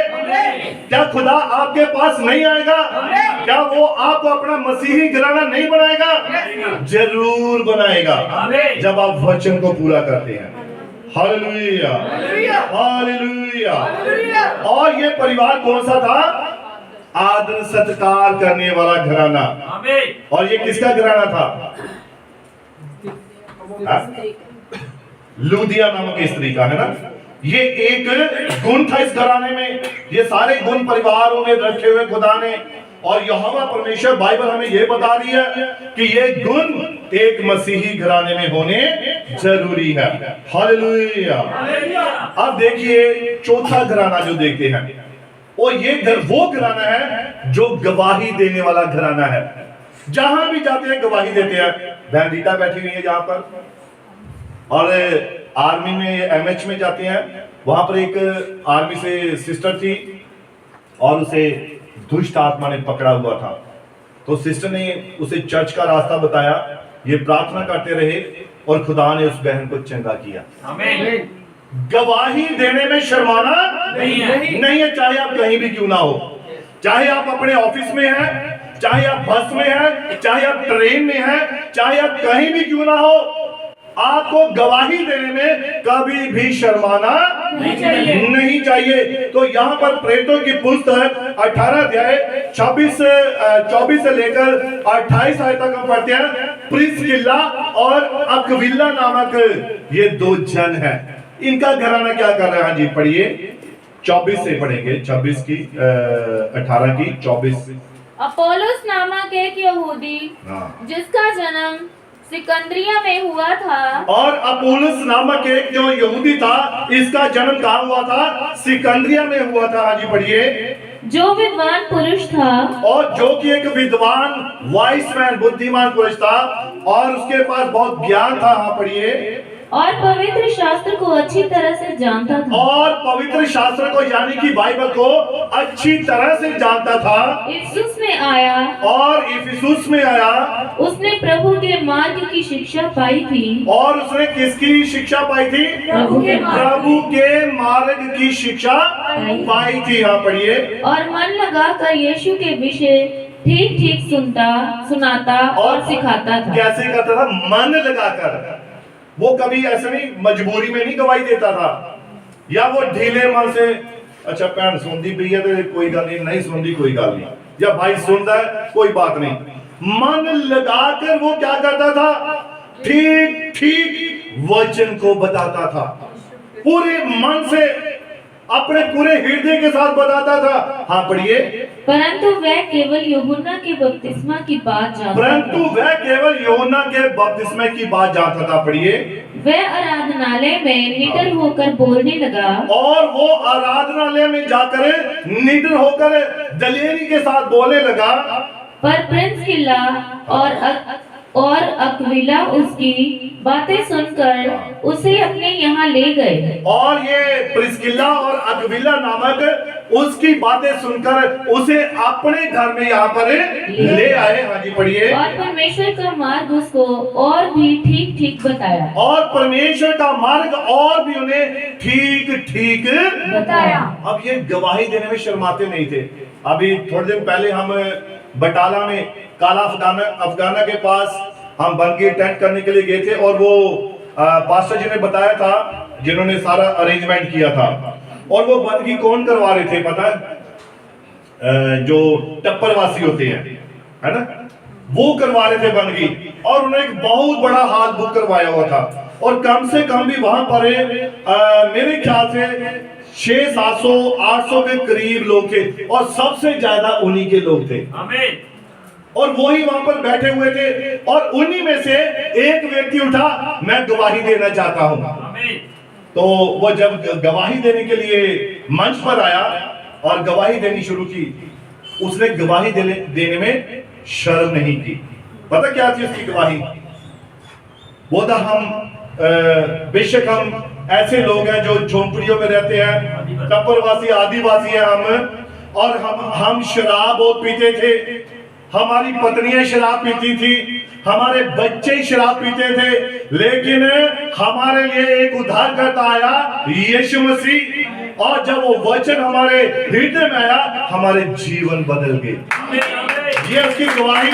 क्या खुदा आपके पास नहीं आएगा? क्या वो आपको अपना मसीही घराना नहीं बनाएगा? जरूर बनाएगा, जब आप वचन को पूरा करते हैं। Hallelujah, hallelujah. और ये परिवार कौन सा था? आदर सत्कार करने वाला घराना। और ये किसका घराना था? लूदिया नामक स्त्री का, है ना? ये एक गुण था इस घराने में। ये सारे गुण परिवारों में रखे हुए खुदा ने। और यहोवा परमेश्वर, बाइबल हमें यह बता रही है कि ये गुण एक मसीही घराने में होने जरूरी है। हालेलुया। अब देखिए चौथा घराना जो देखते हैं, और ये वो घराना है जो गवाही देने वाला घराना है। जहां भी जाते हैं गवाही देते हैं। बहन रीटा बैठी हुई है जहां पर, और आर्मी में एमएच में जाते हैं। वहां पर एक आर्मी से सिस्टर थी और उसे दुष्ट आत्मा ने पकड़ा हुआ था। तो सिस्टर ने उसे चर्च का रास्ता बताया, ये प्रार्थना करते रहे और खुदा ने उस बहन को चंगा किया। आमीन। गवाही देने में शर्माना नहीं है, चाहे आप कहीं भी क्यों ना हो। चाहे आप अपने ऑफिस में हैं, चाहे आप बस में हैं, चाहे आप ट्रेन में हैं, चाहे आप कहीं भी क्यों ना हो, आपको गवाही देने में कभी भी शर्माना नहीं चाहिए। तो यहाँ पर प्रेरितों की पुस्तक 18 अध्याय 24 से लेकर 28 आयत तक हम पढ़ते हैं। प्रिस्किल्ला और अक्विला नामक ये दो जन हैं। इनका घराना क्या कर रहा है? हाँ जी, पढ़िए। 24 से पढ़ेंगे, 26 की 18 की 24। अपोलोस नामक एक यहूदी, जिसका जन्म सिकंदरिया में हुआ था। और अपोलोस नामक एक जो यहूदी था, इसका जन्म कहाँ हुआ था? सिकंदरिया में हुआ था। हाँ जी, पढ़िए। जो विद्वान पुरुष था, और जो कि एक विद्वान वाइस मैन, बुद्धिमान पुरुष था, और उसके पास बहुत ज्ञान था। हाँ, पढ़िए। और पवित्र शास्त्र को अच्छी तरह से जानता था। और पवित्र शास्त्र को यानी कि बाइबल को अच्छी तरह से जानता था। इफिसुस में आया, और इफिसुस में आया। उसने प्रभु के मार्ग की शिक्षा पाई थी। और उसने किसकी शिक्षा पाई थी? प्रभु के मार्ग की शिक्षा पाई थी। हाँ, पढ़िए। और मन लगाकर यीशु के विषय ठीक ठीक सुनाता और सिखाता था। कैसे करता था? मन लगाकर। वो कभी ऐसे नहीं मजबूरी में नहीं गवाही देता था, या वो ढीले मन से, अच्छा भैन सुनती पई है तो कोई गल नहीं सुनती कोई गल नहीं, या भाई सुनता है कोई बात नहीं। मन लगाकर वो क्या करता था? ठीक ठीक वचन को बताता था, पूरे मन से, अपने पूरे हृदय के साथ बताता था। हाँ, पढ़िए। परंतु वह केवल यूहन्ना के बपतिस्मा की बात जानता था। पढ़िए। वह आराधनालय में निडर होकर बोलने लगा, और वो आराधनालय में जाकर निडर होकर दलेरी के साथ बोलने लगा। पर प्रिस्किल्ला और अक्विला उसकी बातें सुनकर उसे अपने यहाँ ले गए। और ये प्रिस्किल्ला और अक्विला नामक उसकी बातें सुनकर उसे अपने घर में यहाँ पर ले आए। हाँ जी पढ़िए। और परमेश्वर का मार्ग उसको और भी ठीक ठीक बताया। और परमेश्वर का मार्ग और भी उन्हें ठीक ठीक बताया। अब ये गवाही देने में शर्माते नहीं थे। अभी थोड़े दिन पहले हम बटाला में काला अफगाना के पास हम बंदगी टेंट करने के लिए गए थे, और वो पास्टर जी ने बताया था, जिन्होंने सारा अरेंजमेंट किया था। और वो बंदगी कौन करवा रहे थे पता है? जो टप्परवासी होते हैं, है ना, वो करवा रहे थे बंदगी। और उन्होंने एक बहुत बड़ा हॉल बुक करवाया हुआ था, और कम से कम भी वहां पर मेरे ख्याल से 600, 700, 800 के करीब लोग थे, और सबसे ज्यादा उन्हीं के लोग थे। आमीन। और वही वहां पर बैठे हुए थे, और उन्हीं में से एक व्यक्ति उठा, मैं गवाही देना चाहता हूं। आमीन। तो वो जब गवाही देने के लिए मंच पर आया और गवाही देनी शुरू की, उसने गवाही देने में शर्म नहीं की। पता क्या थी उसकी गवाही? वो था, बेशक हम ऐसे लोग हैं जो झोंपड़ियों में रहते हैं, टप्परवासी आदिवासी हैं हम, और हम शराब बहुत पीते थे, हमारी पत्नियां शराब पीती थी, हमारे बच्चे शराब पीते थे, लेकिन हमारे लिए एक उद्धारकर्ता आया, यीशु मसीह, और जब वो वचन हमारे हृदय में आया, हमारे जीवन बदल गए। ये उसकी गवाही।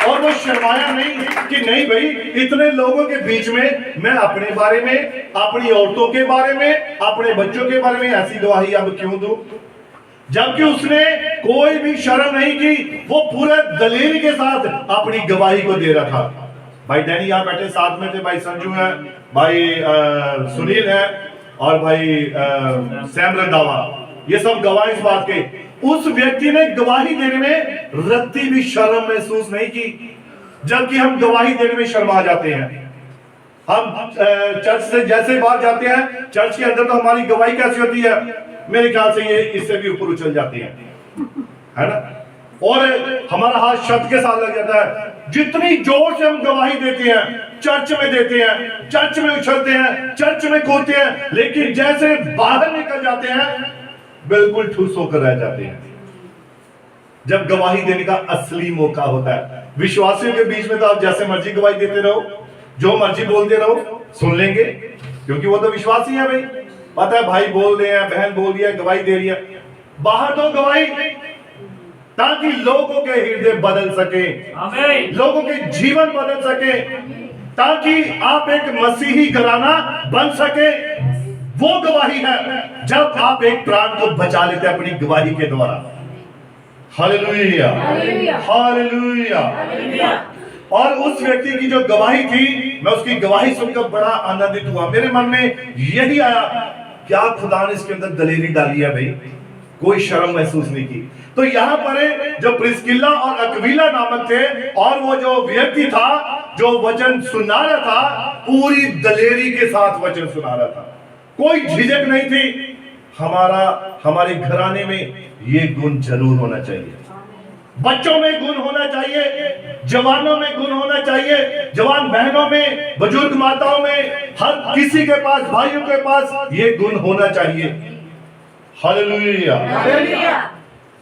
और वो शर्माया नहीं कि नहीं भाई, इतने लोगों के बीच में मैं अपने बारे में, अपनी औरतों के बारे में, अपने बच्चों के बारे में ऐसी गवाही अब क्यों दूं? जबकि उसने कोई भी शर्म नहीं की, वो पूरे दलेरी के साथ अपनी गवाही को दे रहा था। भाई डैनी यहाँ बैठे साथ में थे, भाई संजू है, भाई सुनील है, और भाई सैम रंधावा, ये सब गवाह इस बात के। उस व्यक्ति ने गवाही देने में रत्ती भी शर्म महसूस नहीं की, जबकि हम गवाही देने में शर्मा जाते हैं। हम चर्च से जैसे बाहर जाते हैं, चर्च के अंदर तो हमारी गवाही कैसी होती है? मेरे ख्याल से ये इससे भी ऊपर उछल जाती है ना? और हमारा हाथ शब्द के साथ लग जाता है। जितनी जोर से हम गवाही देते हैं, चर्च में देते हैं, चर्च में उछलते हैं, चर्च में कूदते हैं, लेकिन जैसे बाहर निकल जाते हैं बिल्कुल ठूस होकर रह जाते हैं। जब गवाही देने का असली मौका होता है, विश्वासियों के बीच में तो आप जैसे मर्जी गवाही देते रहो, जो मर्जी बोलते रहो, सुन लेंगे, क्योंकि वो तो विश्वासी है भाई। पता है भाई बोल रहे हैं, बहन बोल रही है, गवाही दे रही है, बाहर दो गवाही, ताकि लोगों के हृदय बदल सके, लोगों के जीवन बदल सके, ताकि आप एक मसीही घराना बन सके। वो गवाही है जब आप एक प्राण को बचा लेते हैं अपनी गवाही के द्वारा। Hallelujah, hallelujah. और उस व्यक्ति की जो गवाही थी, मैं उसकी गवाही सुनकर बड़ा आनंदित हुआ। मेरे मन में यही आया, क्या खुदा ने इसके अंदर दलेरी डाली है भाई, कोई शर्म महसूस नहीं की। तो यहाँ पर जो प्रिस्किल्ला और अक्विला नामक थे, और वो जो व्यक्ति था जो वचन सुना रहा था, पूरी दलेरी के साथ वचन सुना रहा था, कोई झिझक नहीं थी। हमारे घराने में ये गुण जरूर होना चाहिए। बच्चों में गुण होना चाहिए, जवानों में गुण होना चाहिए, जवान बहनों में, बुजुर्ग माताओं में, हर किसी के पास, भाइयों के पास ये गुण होना चाहिए। हालेलुया।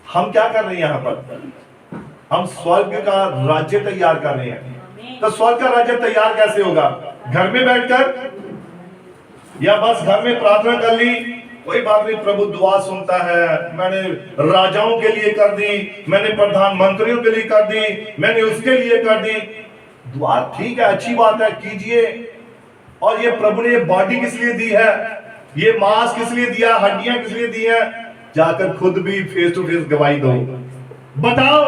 हम क्या कर रहे हैं यहाँ पर? हम स्वर्ग का राज्य तैयार कर रहे हैं। तो स्वर्ग का राज्य तैयार कैसे होगा? घर में बैठकर, या बस घर में प्रार्थना कर ली, कोई बात नहीं, प्रभु दुआ सुनता है, मैंने राजाओं के लिए कर दी, मैंने प्रधानमंत्रियों के लिए कर दी, मैंने उसके लिए कर दी। दुआ ठीक है, अच्छी बात है, कीजिए। और ये प्रभु ने ये बॉडी किस लिए दी है, ये मांस किस लिए दिया, हड्डियां किस लिए दी है? जाकर खुद भी फेस टू फेस गवाही दो, बताओ,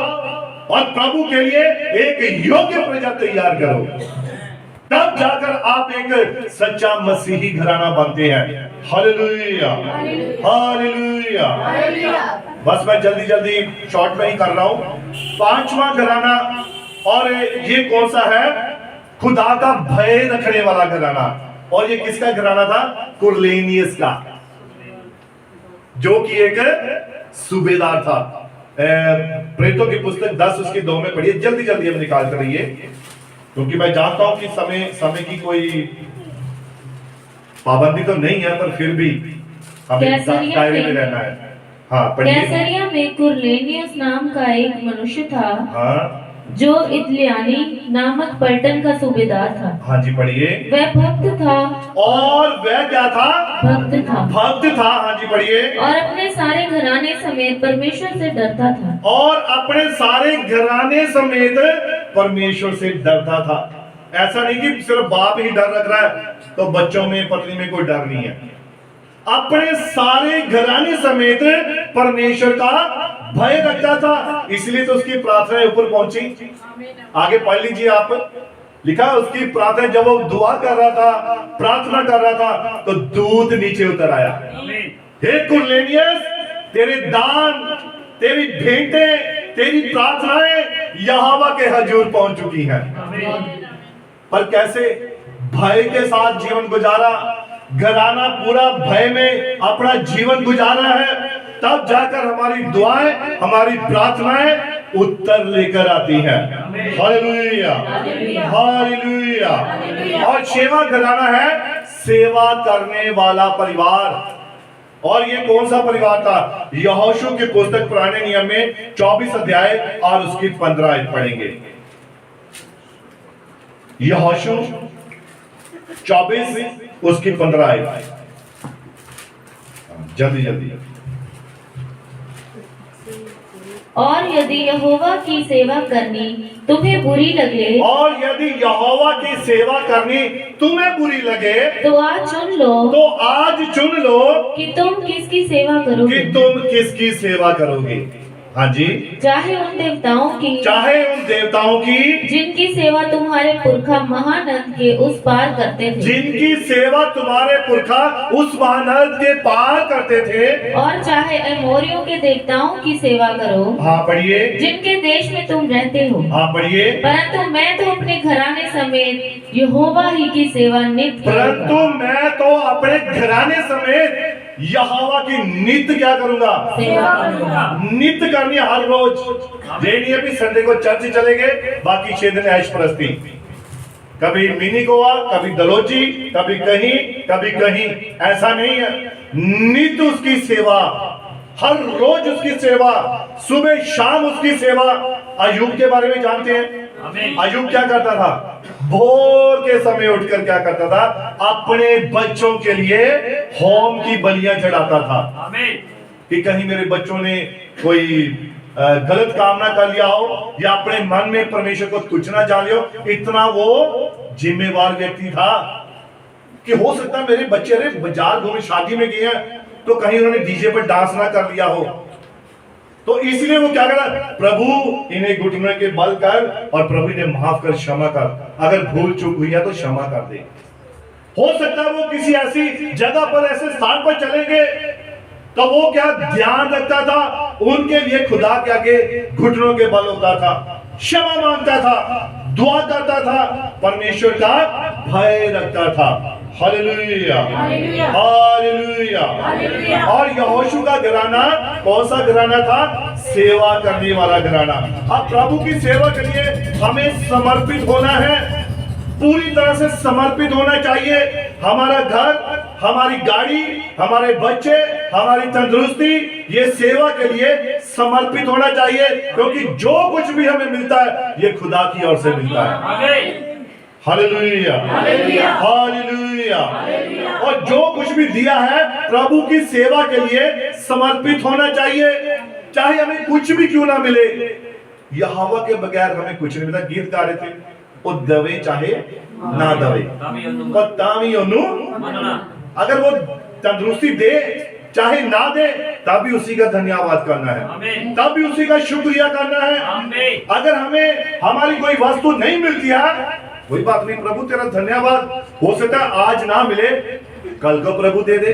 और प्रभु के लिए एक योग्य प्रजा तैयार करो। तब जाकर आप एक सच्चा मसीही घराना बनते हैं। Hallelujah, hallelujah. बस मैं जल्दी जल्दी शॉर्ट में ही कर रहा हूं। पांचवा घराना, और ये कौन सा है? खुदा का भय रखने वाला घराना। और ये किसका घराना था? कुरनेलियुस का, जो कि एक सूबेदार था। प्रेरितों की पुस्तक 10 उसके 2 में पढ़िए, जल्दी जल्दी हम निकाल कर रहिए, क्योंकि मैं जानता हूं कि समय की कोई पाबंदी तो नहीं है, पर फिर भी हमें दायरे में रहना है। हाँ पढ़िए। कैसरिया में कुरनेलियुस नाम का एक मनुष्य था, हाँ जो इतलियानी नामक पलटन का सूबेदार था। हाँ जी पढ़िए। वह भक्त था। और वह क्या था? भक्त था। भक्त था। हाँ जी पढ़िए। और अपने सारे घराने समेत परमेश्वर से डरता था। और अपने सारे घराने समेत परमेश्वर से डरता था। ऐसा नहीं कि सिर्फ बाप ही डर रख रहा है तो बच्चों में पत्नी में कोई डर नहीं है। अपने सारे घराने समेत परमेश्वर का भय रखता था, इसलिए तो उसकी प्रार्थना ऊपर पहुंची। आगे पढ़ लीजिए आप, लिखा उसकी प्रार्थना, जब वो दुआ कर रहा था, प्रार्थना कर रहा था, तो दूत नीचे उतर आया। हे कुरनेलियुस, तेरे दान, तेरी भेंटें, तेरी प्रार्थनाएं यहोवा के हजूर पहुंच चुकी हैं। पर कैसे? भय के साथ जीवन गुजारा, घराना पूरा भय में अपना जीवन गुजारा है, तब जाकर हमारी दुआएं, हमारी प्रार्थनाएं उत्तर लेकर आती हैं। Hallelujah, hallelujah. और सेवा घराना है सेवा करने वाला परिवार। और ये कौन सा परिवार था? यहोशू की पुस्तक पुराने नियम में 24 अध्याय और उसकी 15 आयत पढ़ेंगे। यहोशू 24 उसकी 15 आयत, जल्दी जल्दी। और यदि यहोवा की सेवा करनी तुम्हें बुरी लगे, और यदि यहोवा की सेवा करनी तुम्हें बुरी लगे, तो आज चुन लो, तो आज चुन लो कि तुम किसकी सेवा कि करोगे। तुम किसकी सेवा करोगे। हाँ जी। चाहे उन देवताओं की, चाहे उन देवताओं की जिनकी सेवा तुम्हारे पुरखा महानद के उस पार करते थे, जिनकी सेवा तुम्हारे पुरखा उस महानद के पार करते थे, और चाहे अमोरियों के देवताओं की सेवा करो, हाँ पढ़िए, जिनके देश में तुम रहते हो। हाँ पढ़िए। परंतु मैं तो अपने घराने समेत यहोवा ही की सेवा नित्य परंतु करूंगा। मैं तो अपने घराने समेत यहोवा की नित्य क्या करूंगा? सेवा करूंगा। नित्य करनी हर रोज। ये नहीं है भी संडे को चर्च चले गए, बाकी 6 दिन ऐश परस्ती, कभी मिनी गोवा, कभी दलोजी, कभी कहीं, ऐसा नहीं है। नित्य उसकी सेवा, हर रोज उसकी सेवा, सुबह शाम उसकी सेवा। अय्यूब के बारे में जानते हैं? अय्यूब क्या करता था? भोर के समय उठकर क्या करता था? अपने बच्चों के लिए होम की बलियां चढ़ाता था, कि कहीं मेरे बच्चों ने कोई गलत काम ना कर लिया हो, या अपने मन में परमेश्वर को तुच्छ ना जान लियो। इतना वो जिम्मेवार व्यक्ति था कि हो सकता है मेरे बच्चे अरे बाजार घूमे, शादी में गए हैं, तो कहीं उन्होंने डीजे पर डांस ना कर लिया हो, तो इसलिए वो क्या करा? प्रभु इन्हें घुटने के बल कर, और प्रभु इन्हें माफ कर, क्षमा कर, अगर भूल चूक हुई है तो क्षमा कर दे। हो सकता है वो किसी ऐसी जगह पर, ऐसे स्थान पर चले गए, तो वो क्या ध्यान रखता था? उनके लिए खुदा के आगे घुटनों के बल होता था, क्षमा मांगता था, दुआ करता था, परमेश्वर का भय रखता था। Hallelujah, hallelujah. और यहोशू का घराना कौन सा घराना था? सेवा करने वाला घराना। अब प्रभु की सेवा के लिए हमें समर्पित होना है, पूरी तरह से समर्पित होना चाहिए। हमारा घर, हमारी गाड़ी, हमारे बच्चे, हमारी तंदुरुस्ती, ये सेवा के लिए समर्पित होना चाहिए, क्योंकि जो कुछ भी हमें मिलता है ये खुदा की ओर से मिलता है। Hallelujah, hallelujah. और जो कुछ भी दिया है प्रभु की सेवा के लिए समर्पित होना चाहिए, चाहे हमें कुछ भी क्यों ना मिले। यहोवा के बगैर हमें कुछ नहीं मिलता। गीत गा रहे थे, वो दवे चाहे ना दवे, पर तामी ओनु, अगर वो तंदुरुस्ती दे चाहे ना दे, तब भी उसी का धन्यवाद करना है, तब भी उसी का शुक्रिया करना है। अगर हमें हमारी कोई वस्तु नहीं मिलती है, कोई बात नहीं, प्रभु तेरा धन्यवाद। हो सकता है आज ना मिले, कल को प्रभु दे दे,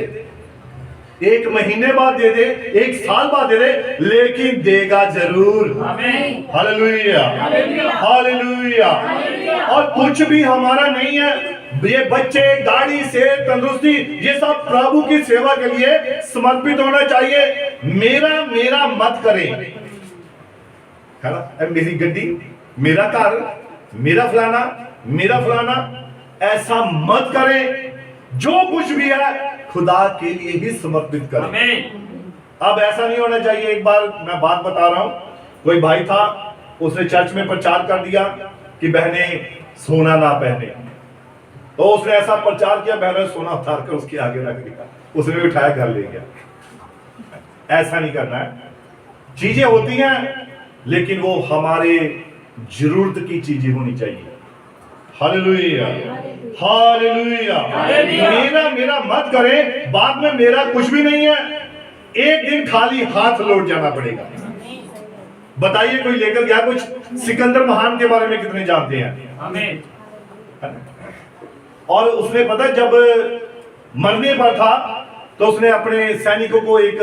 1 महीने बाद दे दे, 1 साल बाद दे दे, लेकिन देगा जरूर। Hallelujah, hallelujah. और कुछ भी हमारा नहीं है, ये बच्चे, गाड़ी से तंदुरुस्ती, ये सब प्रभु की सेवा के लिए समर्पित होना चाहिए। मेरा मत करें, है ना, मेरी गड्डी, मेरा कार, मेरा फलाना, ऐसा मत करें। जो कुछ भी है खुदा के लिए ही समर्पित करें। अब ऐसा नहीं होना चाहिए। एक बार मैं बात बता रहा हूं, कोई भाई था, उसने चर्च में प्रचार कर दिया कि बहनें सोना ना पहने। तो उसने ऐसा प्रचार किया, बहनें सोना उतार कर उसके आगे रख दिया, उसने भी उठाया घर ले गया। ऐसा नहीं करना है। चीजें होती हैं लेकिन वो हमारे जरूरत की चीजें होनी चाहिए। Hallelujah, hallelujah. मेरा मत करें, बाद में मेरा कुछ भी नहीं है, एक दिन खाली हाथ लौट जाना पड़ेगा। बताइए कोई लेकर गया कुछ? सिकंदर महान के बारे में कितने जानते हैं? आमीन। और उसने पता जब मरने पर था तो उसने अपने सैनिकों को एक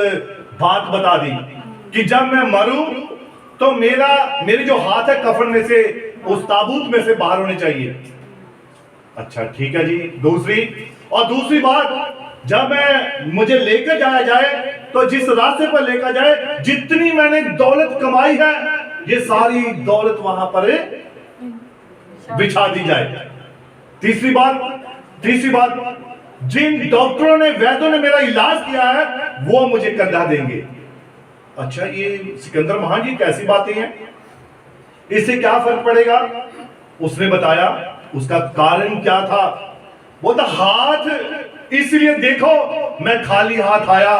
बात बता दी कि जब मैं मरूं तो मेरे जो हाथ है कफन में से, उस ताबूत में से बाहर होने चाहिए। अच्छा ठीक है जी। दूसरी बात, जब मुझे लेकर जाया जाए तो जिस रास्ते पर लेकर जाए, जितनी मैंने दौलत कमाई है ये सारी दौलत वहां पर बिछा दी जाए। तीसरी बात, जिन डॉक्टरों ने, वैद्यों ने मेरा इलाज किया है वो मुझे कंधा देंगे। अच्छा, ये सिकंदर महान जी कैसी बातें हैं, इससे क्या फर्क पड़ेगा? उसने बताया उसका कारण क्या था। वो था हाथ, इसलिए देखो मैं खाली हाथ आया,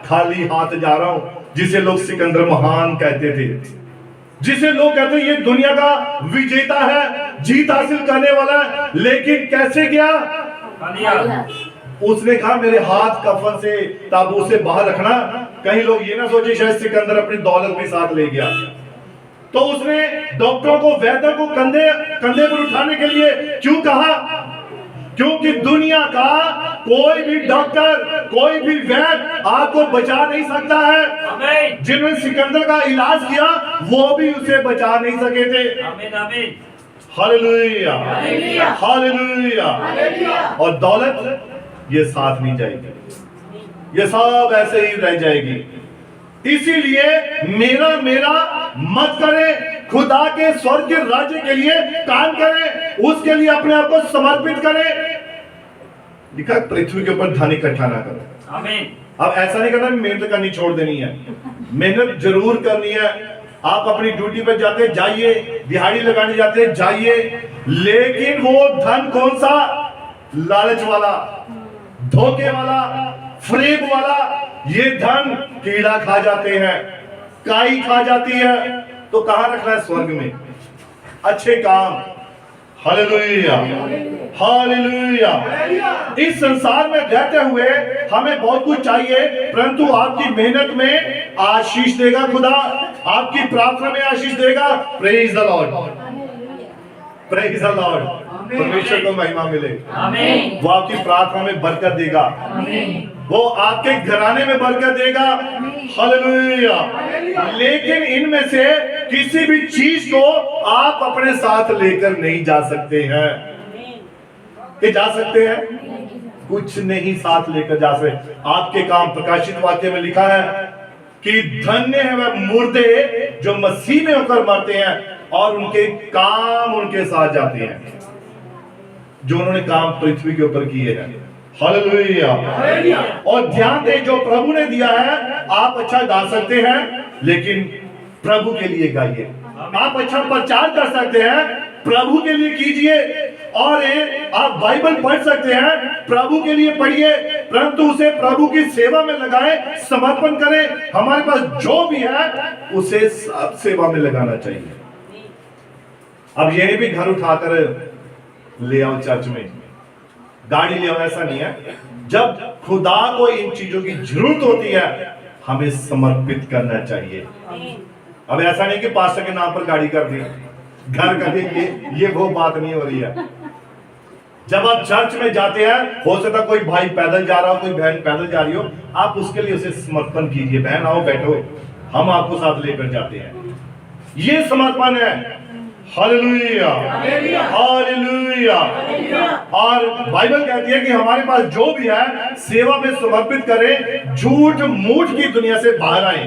खाली हाथ जा रहा हूं। जिसे लोग सिकंदर महान कहते थे, जिसे लोग कहते ये दुनिया का विजेता है, जीत हासिल करने वाला है, लेकिन कैसे गया? उसने कहा मेरे हाथ कफन से, ताबूत से बाहर रखना, कहीं लोग ये ना सोचे शायद सिकंदर अपनी दौलत भी साथ ले गया। तो उसने डॉक्टरों को, वैद्यों को कंधे पर उठाने के लिए क्यों कहा? क्योंकि दुनिया का कोई भी डॉक्टर, कोई भी वैद्य आपको बचा नहीं सकता है। जिन्होंने सिकंदर का इलाज किया वो भी उसे बचा नहीं सके थे। Hallelujah, hallelujah. और दौलत ये साथ नहीं जाएगी, ये सब ऐसे ही रह जाएगी। इसीलिए मेरा मत करें, खुदा के स्वर्ग के राज्य के लिए काम करें, उसके लिए अपने आप को समर्पित करें। लिखा पृथ्वी के ऊपर धन इकट्ठा ना करो। आमीन। अब ऐसा नहीं करना मेहनत करनी छोड़ देनी है, मेहनत जरूर करनी है। आप अपनी ड्यूटी पर जाते जाइए, दिहाड़ी लगाने जाते जाइए, लेकिन वो धन कौन सा? लालच वाला, धोखे वाला, फ्रेब वाला, ये धन कीड़ा खा जाते हैं, काई खा जाती है। तो कहां रखना है? स्वर्ग में, अच्छे काम। Hallelujah, hallelujah. इस संसार में रहते हुए हमें बहुत कुछ चाहिए, परंतु आपकी मेहनत में आशीष देगा खुदा, आपकी प्रार्थना में आशीष देगा। Praise the Lord, praise the Lord. परमेश्वर को महिमा मिले। वो आपकी प्रार्थना में बरकत देगा, वो आपके घराने में बरकत देगा। हालेलुया। लेकिन इनमें से किसी भी चीज को आप अपने साथ लेकर नहीं जा सकते हैं। कि जा सकते हैं? कुछ नहीं साथ लेकर जा सकते। आपके काम, प्रकाशित वाक्य में लिखा है कि धन्य है वह मुर्दे जो मसीह में होकर मरते हैं और उनके काम उनके साथ जाते हैं, जो उन्होंने काम पृथ्वी के ऊपर किए हैं। हालेलुया। और ध्यान दें, जो प्रभु ने दिया है आप अच्छा गा सकते हैं, लेकिन प्रभु के लिए गाइए। आप अच्छा प्रचार कर सकते हैं, प्रभु के लिए कीजिए। और आप बाइबल पढ़ सकते हैं, प्रभु के लिए पढ़िए, परंतु उसे प्रभु की सेवा में लगाएं, समर्पण करें। हमारे पास जो भी है उसे सब सेवा में लगाना चाहिए। अब यह भी घर उठाकर ले आओ चर्च में, गाड़ी ले आओ, ऐसा नहीं है। जब खुदा को इन चीजों की जरूरत होती है हमें समर्पित करना चाहिए। अब ऐसा नहीं कि पास्टर के नाम पर गाड़ी कर दी, घर कर दी, ये वो बात नहीं हो रही है। जब आप चर्च में जाते हैं, हो सकता कोई भाई पैदल जा रहा हो, कोई बहन पैदल जा रही हो, आप उसके लिए उसे समर्पण कीजिए। बहन आओ बैठो, हम आपको साथ लेकर जाते हैं। ये समर्पण है। Hallelujah, hallelujah. और बाइबल कहती है कि हमारे पास जो भी है सेवा में समर्पित करें, झूठ मूठ की दुनिया से बाहर आए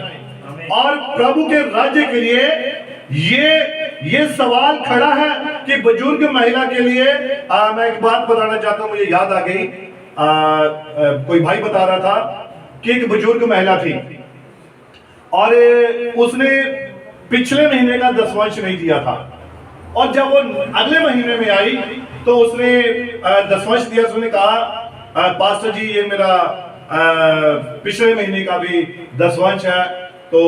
और प्रभु के राज्य के लिए ये सवाल खड़ा है कि बुजुर्ग महिला के लिए मैं एक बात बताना चाहता हूं, मुझे याद आ गई। कोई भाई बता रहा था कि एक बुजुर्ग महिला थी और उसने पिछले महीने का दसवंश नहीं दिया था, और जब वो अगले महीने में आई तो उसने दसवंश दिया। उसने कहा पास्टर जी ये मेरा पिछले महीने का भी दसवंश है, तो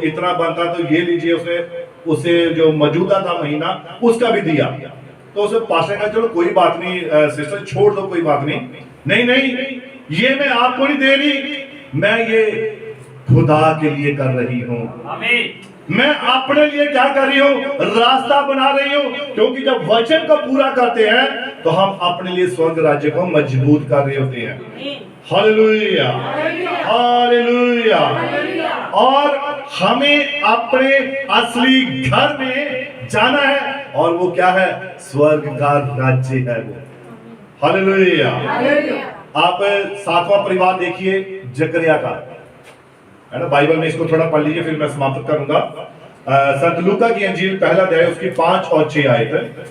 इतना बनता तो ये लीजिए। उसने उसे जो मौजूदा था महीना उसका भी दिया। तो उसे पास्टर कहा चलो कोई बात नहीं सिस्टर छोड़ दो, कोई बात नहीं। नहीं ये मैं आपको नहीं दे रही, मैं ये खुदा के लिए कर रही हूँ। मैं अपने लिए क्या कर रही हूँ, रास्ता बना रही हूँ। क्योंकि जब वचन को पूरा करते हैं तो हम अपने लिए स्वर्ग राज्य को मजबूत कर रहे होते हैं। Hallelujah hallelujah. और हमें अपने असली घर में जाना है, और वो क्या है, स्वर्ग का राज्य है वो। हालेलुया। आप 7वां परिवार देखिए जकरिया का, है ना। बाइबल में इसको थोड़ा पढ़ लीजिए, फिर मैं समाप्त करूंगा। संत लूका की अंजील पहला अध्याय उसकी 5 और 6 आयत।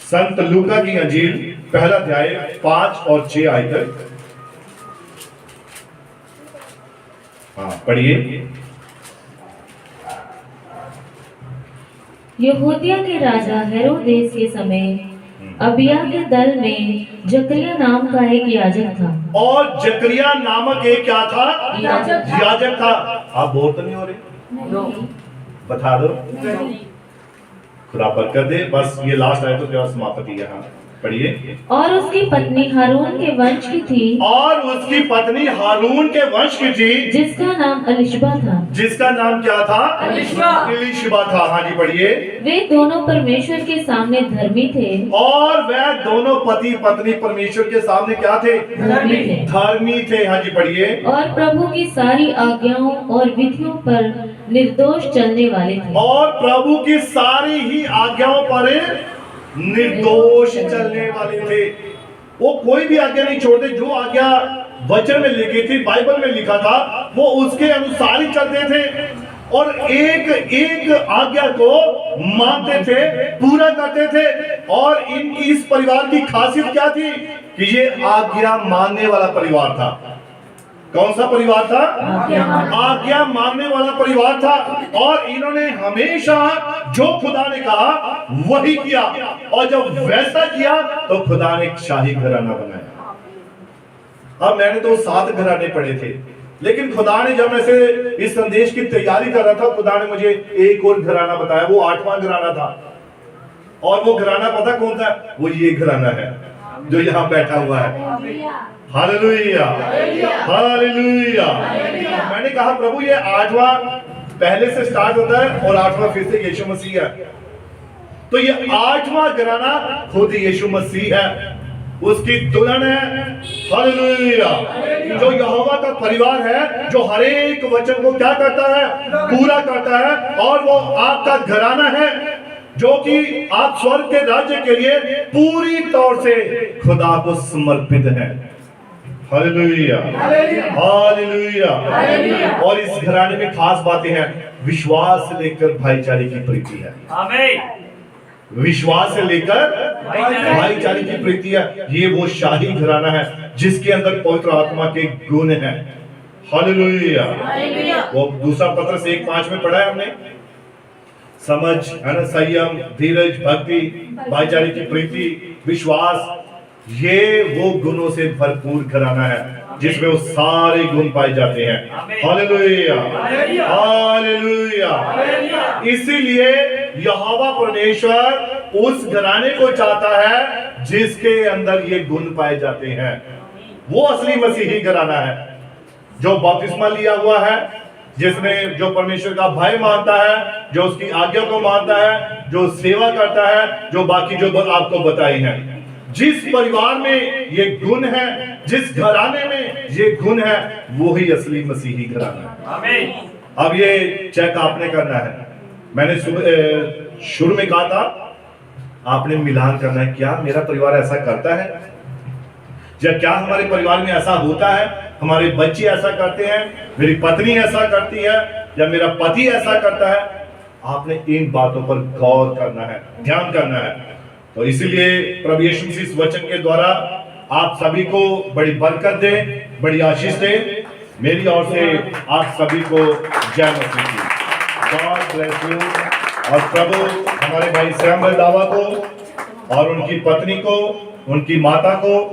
संत लूका की अंजील पहला अध्याय 5 और 6 आयत। हाँ पढ़िए। यहूदिया के राजा हेरोदेस के समय अबिया के दल में जकरिया नाम का एक याजक था। और जकरिया नामक एक क्या था, याजक था। आप बोर तो नहीं हो रहे, बता दो, खुदा बरकत दे। बस ये लास्ट आयत तो क्या समाप्ति है। हाँ पढ़िए। और उसकी पत्नी हारून के वंश की थी, और उसकी पत्नी हारून के वंश की थी, जिसका नाम एलिशबा था। जिसका नाम क्या था, एलिशबा था। हाँ जी पढ़िए। वे दोनों परमेश्वर के सामने धर्मी थे, और वह दोनों पति पत्नी परमेश्वर के सामने क्या थे, धर्मी थे। हाँ जी पढ़िए। और प्रभु की सारी आज्ञाओं और विधियों पर निर्दोष चलने वाले थे। और प्रभु की सारी ही आज्ञाओं पर निर्दोष चलने वाले थे। वो कोई भी आज्ञा नहीं छोड़ते, जो आज्ञा वचन में लिखी थी, बाइबल में लिखा था, वो उसके अनुसार ही चलते थे। और एक एक आज्ञा को मानते थे, पूरा करते थे। और इस परिवार की खासियत क्या थी कि ये आज्ञा मानने वाला परिवार था। कौन सा परिवार था, आज्ञा मानने वाला परिवार था। और इन्होंने हमेशा जो खुदा ने कहा वही किया, और जब वैसा किया तो खुदा ने एक शाही घराना बनाया। अब मैंने तो 7 घराने पढ़े थे, लेकिन खुदा ने जब मैं से इस संदेश की तैयारी कर रहा था, खुदा ने मुझे एक और घराना बताया, वो 8वां घराना था। और वो घराना पता कौन था, वो ये घराना है जो यहाँ बैठा हुआ है। Hallelujah hallelujah. मैंने कहा प्रभु ये 8वां पहले से स्टार्ट होता है और 8वां फिर से यीशु मसीह है, तो ये 8वां घराना खुद यीशु मसीह है, उसकी दुल्हन है। हालेलुया। जो यहोवा का परिवार है, जो हर एक वचन को क्या करता है, पूरा करता है। और वो आपका घराना है जो कि आप स्वर्ग के राज्य के लिए पूरी तौर से खुदा को समर्पित है। Hallelujah hallelujah. और इस घराने में खास बातें हैं। विश्वास से लेकर भाईचारे की प्रीति है। विश्वास से लेकर भाईचारे की प्रीति है। ये वो शाही घराना है जिसके अंदर पवित्र आत्मा के गुण हैं। हालेलुया। वो दूसरा पत्रस 1:5 में पढ़ा है हमने। समझ, संयम, धीरज, भक्ति, भाईचारे की प्रीति, विश्वास, ये वो गुणों से भरपूर घराना है जिसमें वो सारे गुण पाए जाते हैं। Hallelujah hallelujah. इसीलिए यहोवा परमेश्वर उस घराने को चाहता है जिसके अंदर ये गुण पाए जाते हैं। वो असली मसीही घराना है जो बपतिस्मा लिया हुआ है, जिसने जो परमेश्वर का भय मानता है, जो उसकी आज्ञा को मानता है, जो सेवा करता है, जो बाकी जो आपको बताई हैं। जिस परिवार में ये गुण है, जिस घराने में ये गुण है, वो ही असली मसीही घराना है। अब ये चेक आपने करना है। मैंने शुरू में कहा था आपने मिलान करना है, क्या मेरा परिवार ऐसा करता है, या क्या हमारे परिवार में ऐसा होता है, हमारे बच्चे ऐसा करते हैं, मेरी पत्नी ऐसा करती है, या मेरा पति ऐसा करता है। आपने इन बातों पर गौर करना है, ध्यान करना है। तो इसीलिए प्रभु यीशु मसीह इस वचन के द्वारा आप सभी को बड़ी बरकत दे, बड़ी आशीष दे। मेरी ओर से आप सभी को जय मसीह की। God bless you. और प्रभु हमारे भाई सैमुअल दावा को और उनकी पत्नी को, उनकी माता को